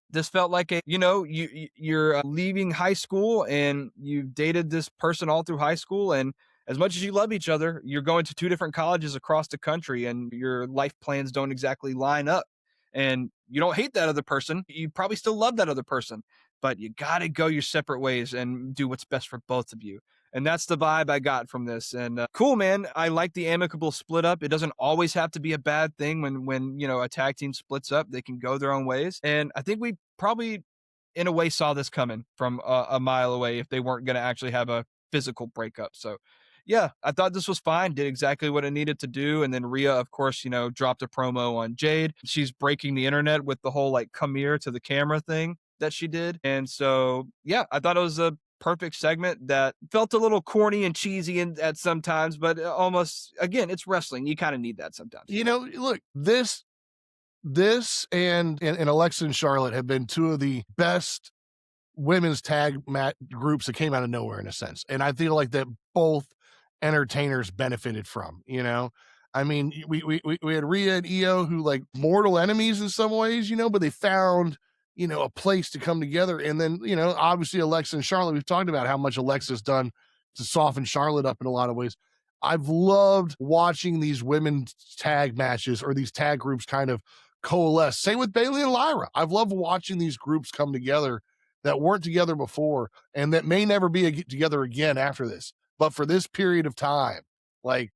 this felt like a, you're leaving high school and you've dated this person all through high school, and as much as you love each other, you're going to two different colleges across the country and your life plans don't exactly line up. And you don't hate that other person, you probably still love that other person, but you got to go your separate ways and do what's best for both of you. And that's the vibe I got from this. And cool, man. I like the amicable split up. It doesn't always have to be a bad thing when a tag team splits up. They can go their own ways. And I think we probably, in a way, saw this coming from a mile away if they weren't going to actually have a physical breakup. So, yeah, I thought this was fine. Did exactly what it needed to do. And then Rhea, of course, dropped a promo on Jade. She's breaking the internet with the whole like come here to the camera thing that she did. And so, yeah, I thought it was a perfect segment that felt a little corny and cheesy at sometimes, but almost, again, it's wrestling. You kind of need that sometimes. Look, this and Alexa and Charlotte have been two of the best women's tag groups that came out of nowhere in a sense. And I feel like that both entertainers benefited from, I mean, we had Rhea and Io who like mortal enemies in some ways, but they found, a place to come together. And then, obviously Alexa and Charlotte, we've talked about how much Alexa's done to soften Charlotte up in a lot of ways. I've loved watching these women's tag matches or these tag groups kind of coalesce. Same with Bayley and Lyra. I've loved watching these groups come together that weren't together before and that may never be together again after this. But for this period of time, like,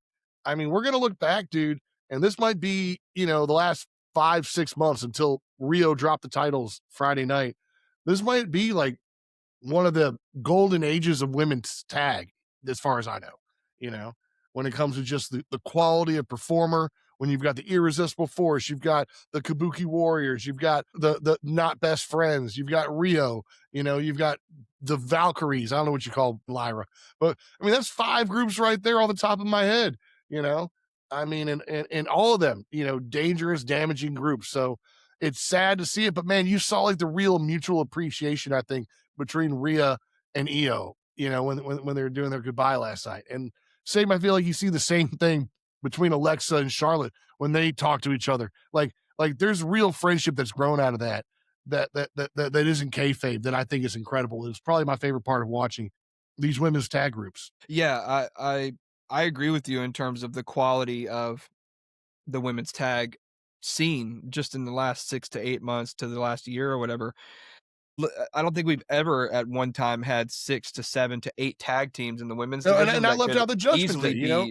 I mean, we're going to look back, dude, and this might be, the last 5-6 months until Rio dropped the titles Friday night. This might be like one of the golden ages of women's tag, as far as I know, when it comes to just the quality of performer, when you've got the Irresistible Force, you've got the Kabuki Warriors, you've got the Not Best Friends, you've got Rio, you've got the Valkyries. I don't know what you call Lyra, but I mean, that's 5 groups right there on the top of my head, I mean, and all of them, dangerous, damaging groups. So it's sad to see it, but man, you saw like the real mutual appreciation, I think, between Rhea and Io, when they were doing their goodbye last night. And same, I feel like you see the same thing between Alexa and Charlotte when they talk to each other. Like there's real friendship that's grown out of that isn't kayfabe that I think is incredible. It's probably my favorite part of watching these women's tag groups. Yeah, I agree with you in terms of the quality of the women's tag scene just in the last 6 to 8 months to the last year or whatever. I don't think we've ever at one time had 6 to 7 to 8 tag teams in the women's No, division and I that left could out the Judgment easily Day, be. Yeah,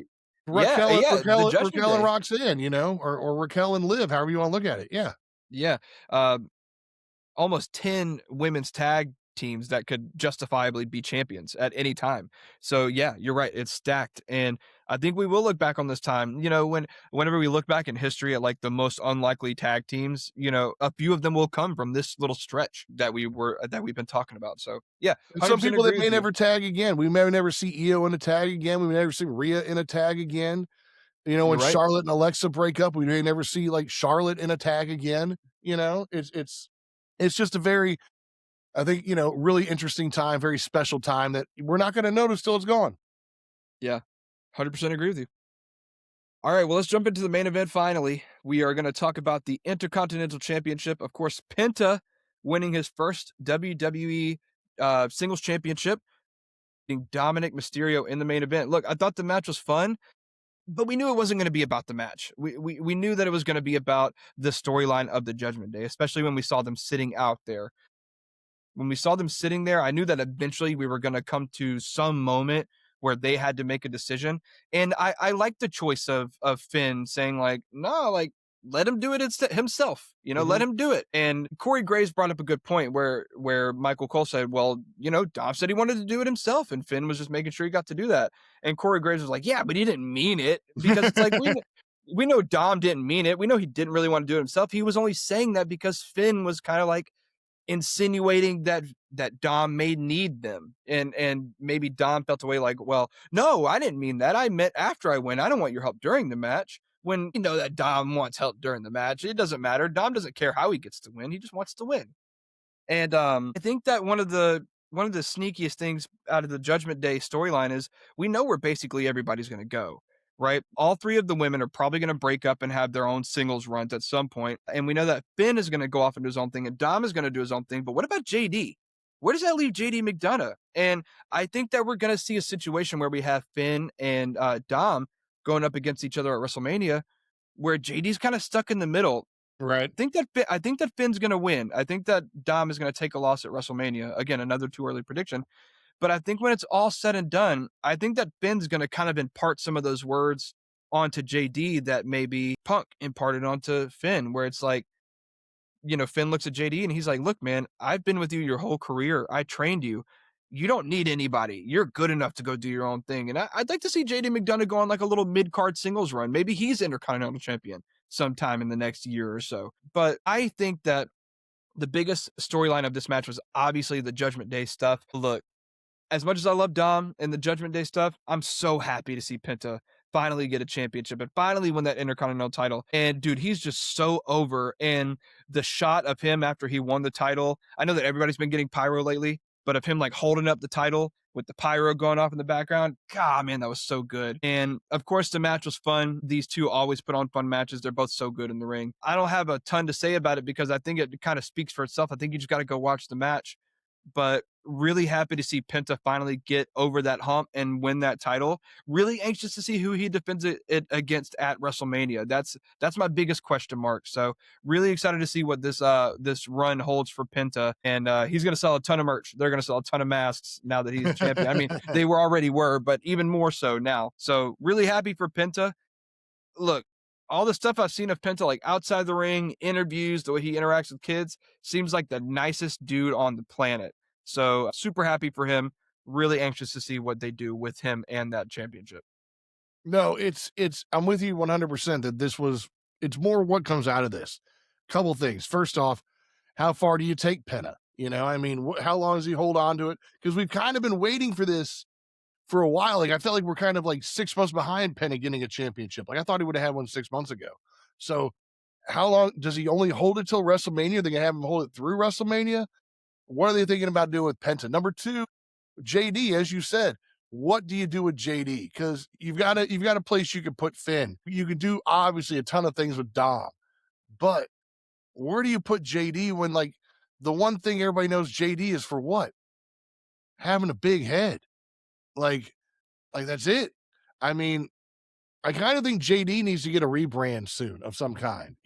Raquel, yeah, the Raquel, Judgment Raquel and Day. Roxanne, or Raquel and Liv, however you want to look at it. Yeah. Yeah, almost 10 women's tag teams that could justifiably be champions at any time. So yeah, you're right. It's stacked. And I think we will look back on this time, whenever we look back in history at like the most unlikely tag teams, a few of them will come from this little stretch that we've been talking about. So yeah, And some 100% people that agree may with you. never tag again. We may never see Io in a tag again. We may never see Rhea in a tag again. When You're right. Charlotte and Alexa break up, we may never see like Charlotte in a tag again. It's just a very, I think, really interesting time, very special time that we're not going to notice till it's gone. Yeah, 100% agree with you. All right, well, let's jump into the main event finally. We are going to talk about the Intercontinental Championship. Of course, Penta winning his first WWE Singles Championship, being Dominic Mysterio in the main event. Look, I thought the match was fun, but we knew it wasn't going to be about the match. We knew that it was going to be about the storyline of the Judgment Day, especially when we saw them sitting out there. When we saw them sitting there, I knew that eventually we were going to come to some moment where they had to make a decision. And I like the choice of Finn saying like, no, like let him do it himself, let him do it. And Corey Graves brought up a good point where Michael Cole said, well, Dom said he wanted to do it himself and Finn was just making sure he got to do that. And Corey Graves was like, yeah, but he didn't mean it, because it's like, we know Dom didn't mean it. We know he didn't really want to do it himself. He was only saying that because Finn was kind of like insinuating that Dom may need them. And maybe Dom felt away like, well, no, I didn't mean that. I meant after I win. I don't want your help during the match. When you know that Dom wants help during the match, it doesn't matter. Dom doesn't care how he gets to win. He just wants to win. And I think that one of the sneakiest things out of the Judgment Day storyline is we know where basically everybody's going to go, right? All three of the women are probably going to break up and have their own singles runs at some point, and we know that Finn is going to go off and do his own thing, and Dom is going to do his own thing. But what about JD? Where does that leave JD McDonough? And I think that we're going to see a situation where we have Finn and Dom going up against each other at WrestleMania, where JD's kind of stuck in the middle. Right. I think that Finn's gonna win. I think that Dom is gonna take a loss at WrestleMania. Again, another too early prediction. But I think when it's all said and done, I think that Finn's gonna kind of impart some of those words onto JD that maybe Punk imparted onto Finn, where it's like, Finn looks at JD and he's like, look, man, I've been with you your whole career. I trained you. You don't need anybody. You're good enough to go do your own thing. And I'd like to see JD McDonough go on like a little mid card singles run. Maybe he's Intercontinental Champion sometime in the next year or so. But I think that the biggest storyline of this match was obviously the Judgment Day stuff. Look, as much as I love Dom and the Judgment Day stuff, I'm so happy to see Penta finally get a championship and finally win that Intercontinental title. And dude, he's just so over. And the shot of him after he won the title, I know that everybody's been getting pyro lately, but of him like holding up the title with the pyro going off in the background, God, man, that was so good. And of course, the match was fun. These two always put on fun matches. They're both so good in the ring. I don't have a ton to say about it because I think it kind of speaks for itself. I think you just got to go watch the match. But really happy to see Penta finally get over that hump and win that title. Really anxious to see who he defends it against at WrestleMania. That's my biggest question mark. So really excited to see what this run holds for Penta. And he's going to sell a ton of merch. They're going to sell a ton of masks now that he's champion. I mean, they were, but even more so now. So really happy for Penta. Look, all the stuff I've seen of Penta, like outside the ring, interviews, the way he interacts with kids, seems like the nicest dude on the planet. So super happy for him. Really anxious to see what they do with him and that championship. No, it's I'm with you 100% that it's more what comes out of this. Couple things. First off, how far do you take Penta? I mean, how long does he hold on to it? Because we've kind of been waiting for this for a while. Like, I felt like we're kind of like 6 months behind Penta getting a championship. Like, I thought he would have had one 6 months ago. So, how long does he only hold it till WrestleMania? They can have him hold it through WrestleMania. What are they thinking about doing with Penta? Number two, JD, as you said, what do you do with JD? Because you've got a place you can put Finn. You can do obviously a ton of things with Dom, but where do you put JD when like the one thing everybody knows JD is for what? Having a big head. Like that's it. I mean, I kind of think JD needs to get a rebrand soon of some kind.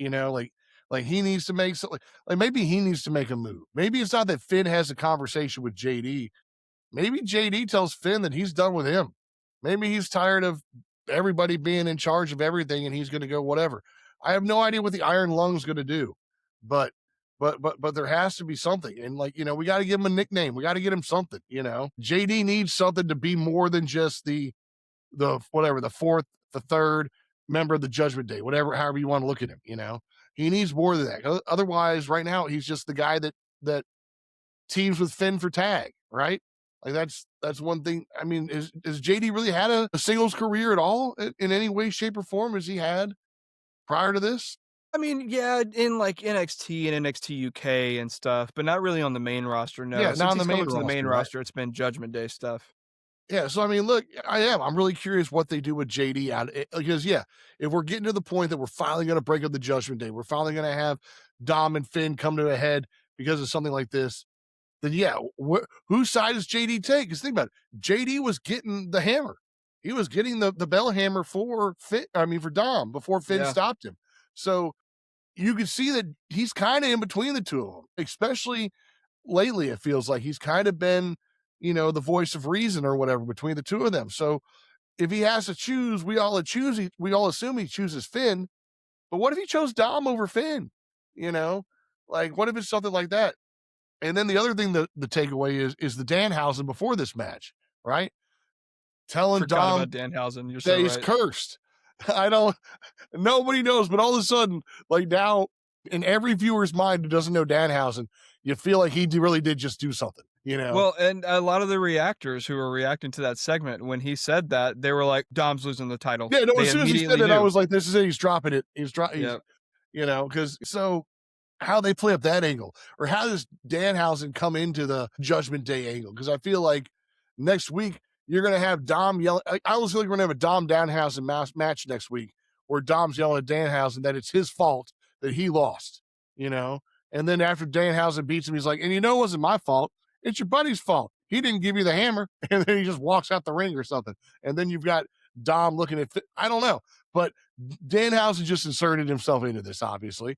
Like he needs to make something. Like maybe he needs to make a move. Maybe it's not that Finn has a conversation with JD. Maybe JD tells Finn that he's done with him. Maybe he's tired of everybody being in charge of everything and he's going to go whatever. I have no idea what the Iron Lung's going to do, but there has to be something. And like, we got to give him a nickname. We got to get him something, JD needs something to be more than just the whatever, the fourth, the third member of the Judgment Day, whatever, however you want to look at him, he needs more than that. Otherwise, right now, he's just the guy that teams with Finn for tag, right? Like that's one thing. I mean, has JD really had a singles career at all in any way, shape, or form as he had prior to this? I mean, yeah, in like NXT and NXT UK and stuff, but not really on the main roster. No, Yeah, not since on the he's come main up to the main roster, right? roster, it's been Judgment Day stuff. Yeah, so I mean, look, I'm really curious what they do with JD because yeah, if we're getting to the point that we're finally going to break up the Judgment Day, we're finally going to have Dom and Finn come to a head because of something like this, then yeah, whose side does JD take? Because think about it, JD was getting the hammer, he was getting the bell hammer for Finn, I mean for Dom before Finn Yeah. stopped him. So you can see that he's kind of in between the two of them, especially lately. It feels like he's kind of been, the voice of reason or whatever between the two of them. So if he has to choose, we all assume he chooses Finn. But what if he chose Dom over Finn? Like what if it's something like that? And then the other thing that the takeaway is the Danhausen before this match, right? Telling Forgot about Dom Danhausen. You're that so he's right. cursed. I don't nobody knows, but all of a sudden, like now, in every viewer's mind who doesn't know Danhausen, you feel like he really did just do something, you know? Well, and a lot of the reactors who were reacting to that segment, when he said that, they were like, "Dom's losing the title." Yeah, no, as They soon as he said immediately it, I knew. was like, this is it. He's dropping it. He's, Yeah. because so how they play up that angle, or how does Danhausen come into the Judgment Day angle? Because I feel like next week you're going to have Dom yell. I was like, we're going to have a Dom Danhausen match next week where Dom's yelling at Danhausen that it's his fault that he lost, you know? And then after Danhausen beats him, he's like, and you know, it wasn't my fault. It's your buddy's fault. He didn't give you the hammer. And then he just walks out the ring or something. And then you've got Dom looking at, I don't know. But Danhausen just inserted himself into this, obviously.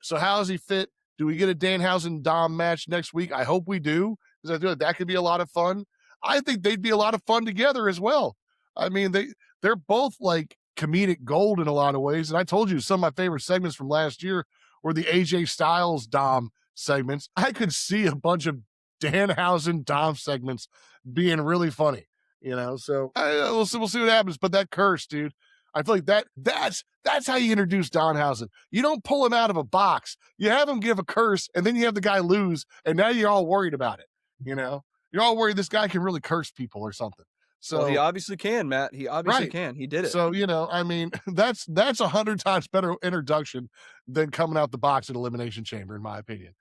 So how does he fit? Do we get a Danhausen Dom match next week? I hope we do, because I feel like that could be a lot of fun. I think they'd be a lot of fun together as well. I mean, they're both like comedic gold in a lot of ways. And I told you some of my favorite segments from last year were the AJ Styles Dom segments. I could see a bunch of Danhausen Dom segments being really funny, you know. So we'll see what happens. But that curse, dude, I feel like that's how you introduce Danhausen. You don't pull him out of a box. You have him give a curse, and then you have the guy lose, and now you're all worried about it. You know, you're all worried this guy can really curse people or something. Well, he So obviously can, Matt. He obviously right. can. He did it. So, I mean, that's 100 times better introduction than coming out the box at Elimination Chamber, in my opinion.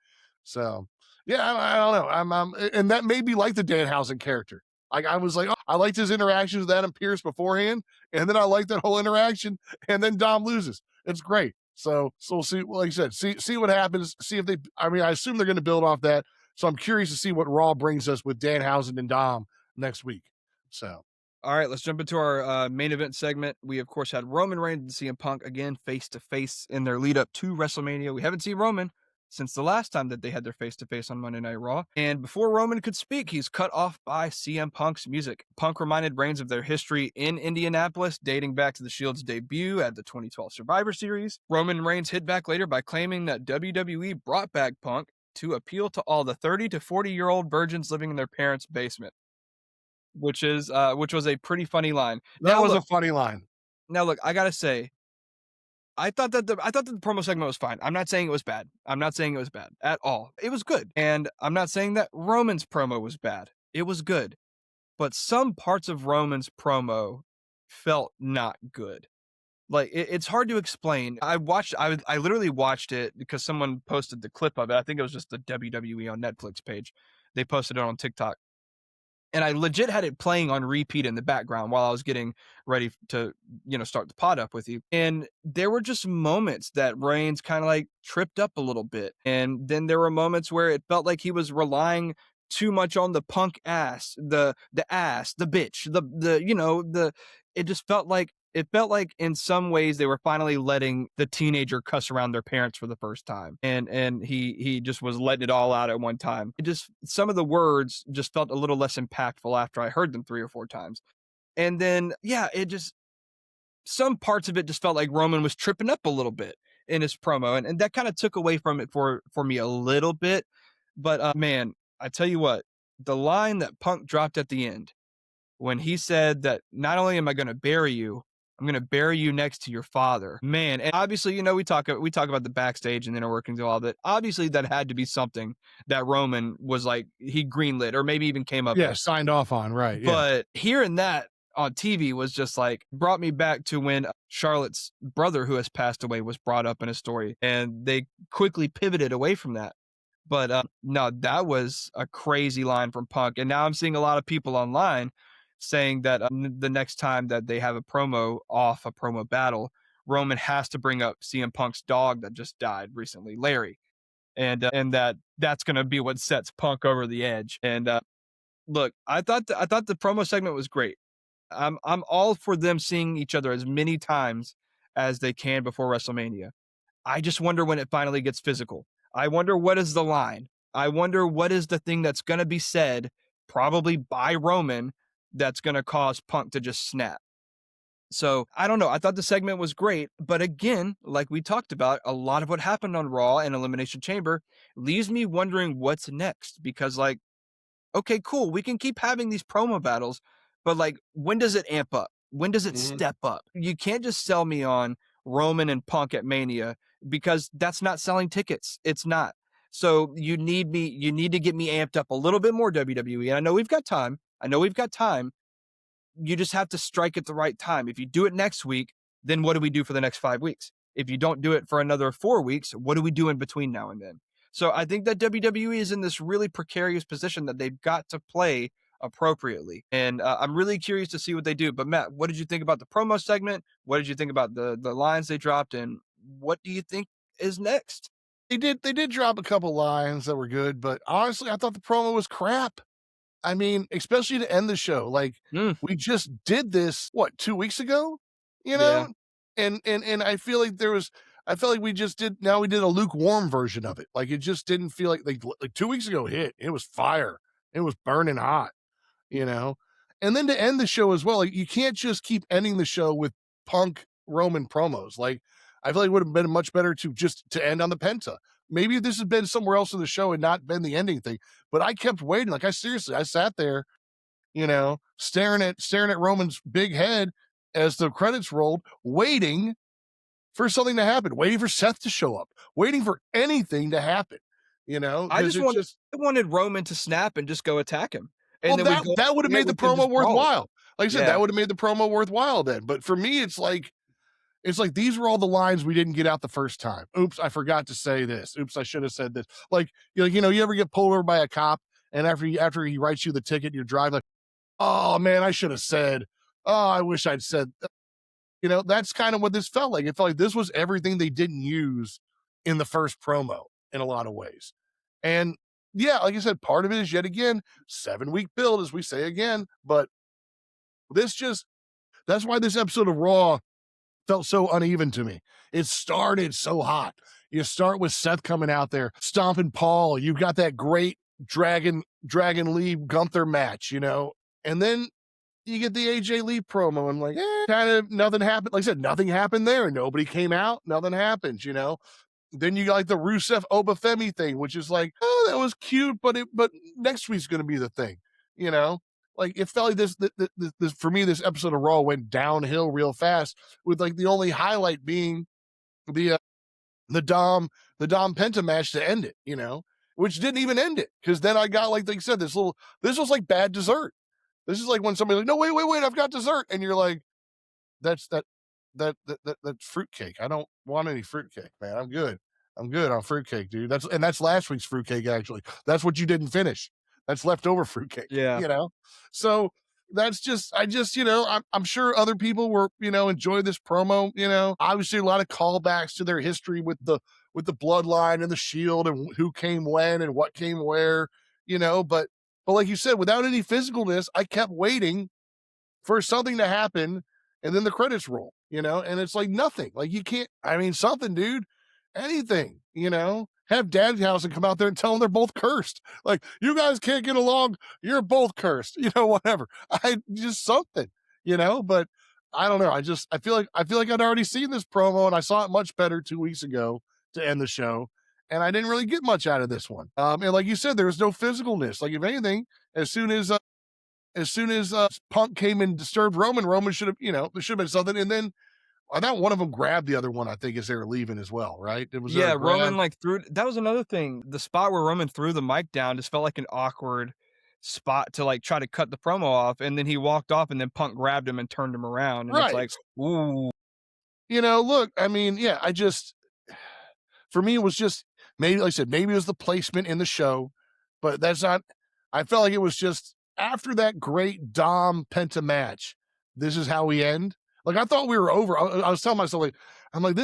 So, yeah, I don't know. And that may be like the Danhausen character. I was like, oh, I liked his interactions with Adam Pearce beforehand, and then I liked that whole interaction, and then Dom loses. It's great. So we'll see. Like I said, see what happens. See if they. I mean, I assume they're going to build off that. So I'm curious to see what Raw brings us with Danhausen and Dom next week. So. All right, let's jump into our main event segment. We, of course, had Roman Reigns and CM Punk again face to face in their lead up to WrestleMania. We haven't seen Roman since the last time that they had their face to face on Monday Night Raw. And before Roman could speak, he's cut off by CM Punk's music. Punk reminded Reigns of their history in Indianapolis, dating back to the Shield's debut at the 2012 Survivor Series. Roman Reigns hit back later by claiming that WWE brought back Punk to appeal to all the 30 to 40-year-old virgins living in their parents' basement. Which was a pretty funny line. That Now was a look funny line. now look, I gotta say, I thought that the promo segment was fine. I'm not saying it was bad. I'm not saying it was bad at all. It was good. And I'm not saying that Roman's promo was bad. It was good. But some parts of Roman's promo felt not good. Like, it's hard to explain. I literally watched it because someone posted the clip of it. I think it was just the WWE on Netflix page. They posted it on TikTok. And I legit had it playing on repeat in the background while I was getting ready to, start the pod up with you. And there were just moments that Reigns kind of like tripped up a little bit. And then there were moments where it felt like he was relying too much on the Punk ass, the ass, the bitch, it just felt like in some ways they were finally letting the teenager cuss around their parents for the first time. And he just was letting it all out at one time. Some of the words just felt a little less impactful after I heard them 3 or 4 times. And then, yeah, some parts of it just felt like Roman was tripping up a little bit in his promo. And that kind of took away from it for me a little bit. But man, I tell you what, the line that Punk dropped at the end, when he said that not only am I going to bury you, I'm going to bury you next to your father. Man, and obviously, we talk about the backstage and inner workings of all that. Obviously, that had to be something that Roman was like, he greenlit or maybe even came up Yeah, with. signed off on, right, yeah. But hearing that on TV was just like, brought me back to when Charlotte's brother, who has passed away, was brought up in a story. And they quickly pivoted away from that. But no, that was a crazy line from Punk. And now I'm seeing a lot of people online saying that the next time that they have a promo battle, Roman has to bring up CM Punk's dog that just died recently, Larry, and that's going to be what sets Punk over the edge. And look, I thought the promo segment was great. I'm all for them seeing each other as many times as they can before WrestleMania. I just wonder when it finally gets physical. I wonder what is the line. I wonder what is the thing that's going to be said, probably by Roman, that's going to cause Punk to just snap. So I don't know. I thought the segment was great. But again, like we talked about, a lot of what happened on Raw and Elimination Chamber leaves me wondering what's next. Because, okay, cool. We can keep having these promo battles, but when does it amp up? When does it Mhm. step up? You can't just sell me on Roman and Punk at Mania because that's not selling tickets. It's not. So you need to get me amped up a little bit more, WWE. And I know we've got time. I know we've got time. You just have to strike at the right time. If you do it next week, then what do we do for the next 5 weeks? If you don't do it for another 4 weeks, what do we do in between now and then? So I think that WWE is in this really precarious position that they've got to play appropriately. And I'm really curious to see what they do. But Matt, what did you think about the promo segment? What did you think about the lines they dropped? And what do you think is next? They did drop a couple lines that were good, but honestly, I thought the promo was crap. I mean, especially to end the show, like, Mm, we just did this, what, 2 weeks ago? You yeah. know? And I feel like I felt like we did a lukewarm version of it. Like, it just didn't feel like 2 weeks ago hit. It was fire. It was burning hot, you know? And then to end the show as well, like, you can't just keep ending the show with Punk Roman promos. Like, I feel like it would have been much better to end on the Penta. Maybe if this had been somewhere else in the show and not been the ending thing, but I kept waiting. Like, I sat there, staring at Roman's big head as the credits rolled, waiting for something to happen, waiting for Seth to show up, waiting for anything to happen, I because just it wanted just I wanted Roman to snap and just go attack him. And well, then we that go that would have there made the with them promo just brawling. worthwhile. Like I said, Yeah. that would have made the promo worthwhile then. But for me, it's like these were all the lines we didn't get out the first time. Oops, I forgot to say this. Oops, I should have said this. Like, you ever get pulled over by a cop and after he writes you the ticket, you drive like, oh man, I should have said, oh, I wish I'd said, that's kind of what this felt like. It felt like this was everything they didn't use in the first promo in a lot of ways. And yeah, like I said, part of it is yet again 7 week build, as we say again. But this just that's why this episode of Raw felt so uneven to me. It started so hot. You start with Seth coming out there, stomping Paul. You've got that great Dragon Lee Gunther match, and then you get the AJ Lee promo. And like, kind of nothing happened. Like I said, nothing happened there. Nobody came out. Nothing happens. Then you got like the Rusev Obafemi thing, which is like, oh, that was cute, but next week's going to be the thing, you know. Like it felt like this for me. This episode of Raw went downhill real fast, with like the only highlight being the uh, the Dom Penta match to end it, which didn't even end it, because then I got like you said, this was like bad dessert. This is like when somebody's like, no, wait, I've got dessert, and you're like, that's that's fruitcake. I don't want any fruitcake, man. I'm good. I'm good on fruitcake, dude. That's last week's fruitcake, actually. That's what you didn't finish. That's leftover fruitcake, Yeah. So that's just I'm sure other people were, enjoy this promo, Obviously a lot of callbacks to their history with the bloodline and the shield and who came when and what came where, but like you said, without any physicalness, I kept waiting for something to happen, and then the credits roll, and it's like nothing. Like you can't, I mean, something, dude, anything, have Danhausen come out there and tell them they're both cursed. Like, you guys can't get along. You're both cursed, whatever. I just something, but I don't know. I feel like I'd already seen this promo, and I saw it much better 2 weeks ago to end the show. And I didn't really get much out of this one. And like you said, there was no physicalness. Like, if anything, as soon as Punk came and disturbed Roman should have, there should have been something. And then I thought one of them grabbed the other one, I think, as they were leaving as well, right? Was there a Yeah, grab? Roman like threw that was another thing. The spot where Roman threw the mic down just felt like an awkward spot to like try to cut the promo off, and then he walked off, and then Punk grabbed him and turned him around, and it's Right. like, ooh, Look, I mean, yeah, for me, it was just maybe, like I said, maybe it was the placement in the show, but that's not, I felt like it was just after that great Dom Penta match, this is how we end. Like, I thought we were over. I was telling myself, like, I'm like,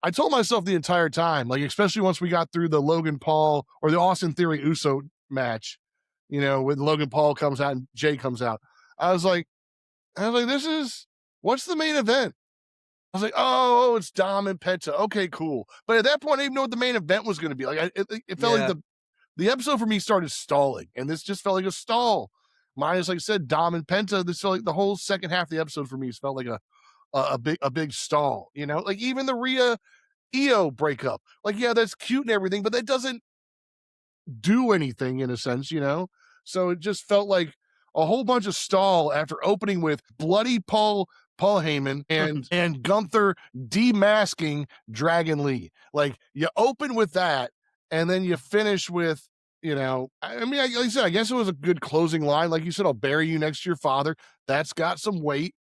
I told myself the entire time, like, especially once we got through the Logan Paul or the Austin Theory Uso match, when Logan Paul comes out and Jay comes out. I was like, what's the main event? I was like, oh, it's Dom and Penta. Okay, cool. But at that point, I didn't even know what the main event was going to be. Like, it felt like yeah, the episode for me started stalling, and this just felt like a stall. Minus, like I said, Dom and Penta. This felt like the whole second half of the episode for me felt like a big stall. Like even the Rhea Io breakup. Like, yeah, that's cute and everything, but that doesn't do anything in a sense. So it just felt like a whole bunch of stall after opening with bloody Paul Paul Heyman and Gunther demasking Dragon Lee. Like you open with that, and then you finish with, I mean, like I said, I guess it was a good closing line. Like you said, I'll bury you next to your father. That's got some weight,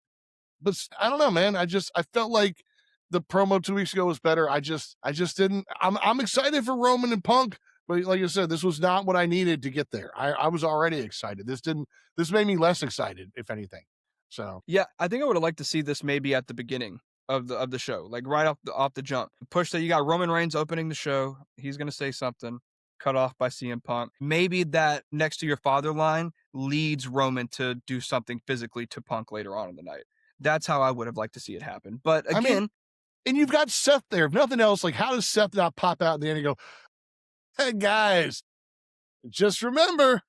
but I don't know, man. I felt like the promo 2 weeks ago was better. I just didn't. I'm excited for Roman and Punk, but like I said, this was not what I needed to get there. I was already excited. This made me less excited, if anything. So Yeah, I think I would have liked to see this maybe at the beginning of the show, like right off the jump. Push that you got Roman Reigns opening the show. He's gonna say something, cut off by CM Punk. Maybe that next to your father line leads Roman to do something physically to Punk later on in the night. That's how I would have liked to see it happen. But I mean, again, and you've got Seth there. If nothing else, like how does Seth not pop out in the end and go, "Hey guys, just remember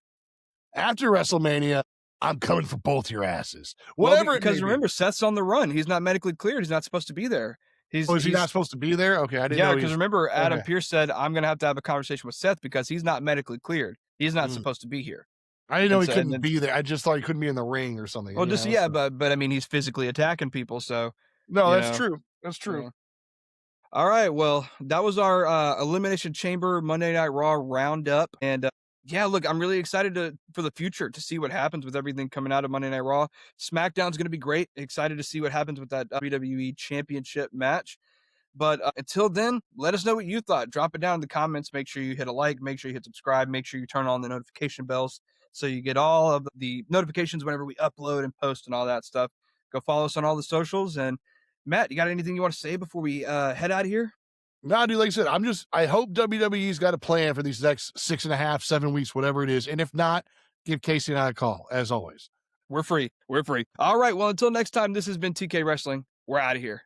after WrestleMania, I'm coming for both your asses." well, Whatever it may because be. remember, Seth's on the run. He's not medically cleared. He's not supposed to be there. Oh, is he not He's supposed to be there? Okay, I didn't Yeah, know because he's remember, Adam okay. Pearce said, "I'm gonna have to have a conversation with Seth because he's not medically cleared. He's not Mm. supposed to be here." I didn't know And he so, and couldn't then, be there. I just thought he couldn't be in the ring or something, well, just yeah, so. but I mean, he's physically attacking people, so No, you that's know, true. That's true. yeah. All right, well, that was our Elimination Chamber Monday Night Raw roundup, and yeah, look, I'm really excited for the future to see what happens with everything coming out of Monday Night Raw. SmackDown's gonna be great. Excited to see what happens with that WWE Championship match. But until then, let us know what you thought. Drop it down in the comments. Make sure you hit a like. Make sure you hit subscribe. Make sure you turn on the notification bells so you get all of the notifications whenever we upload and post and all that stuff. Go follow us on all the socials. And Matt, you got anything you want to say before we head out of here? No, dude, like I said, I hope WWE's got a plan for these next 6.5, 7 weeks, whatever it is. And if not, give Casey and I a call, as always. We're free. We're free. All right. Well, until next time, this has been TK Wrestling. We're out of here.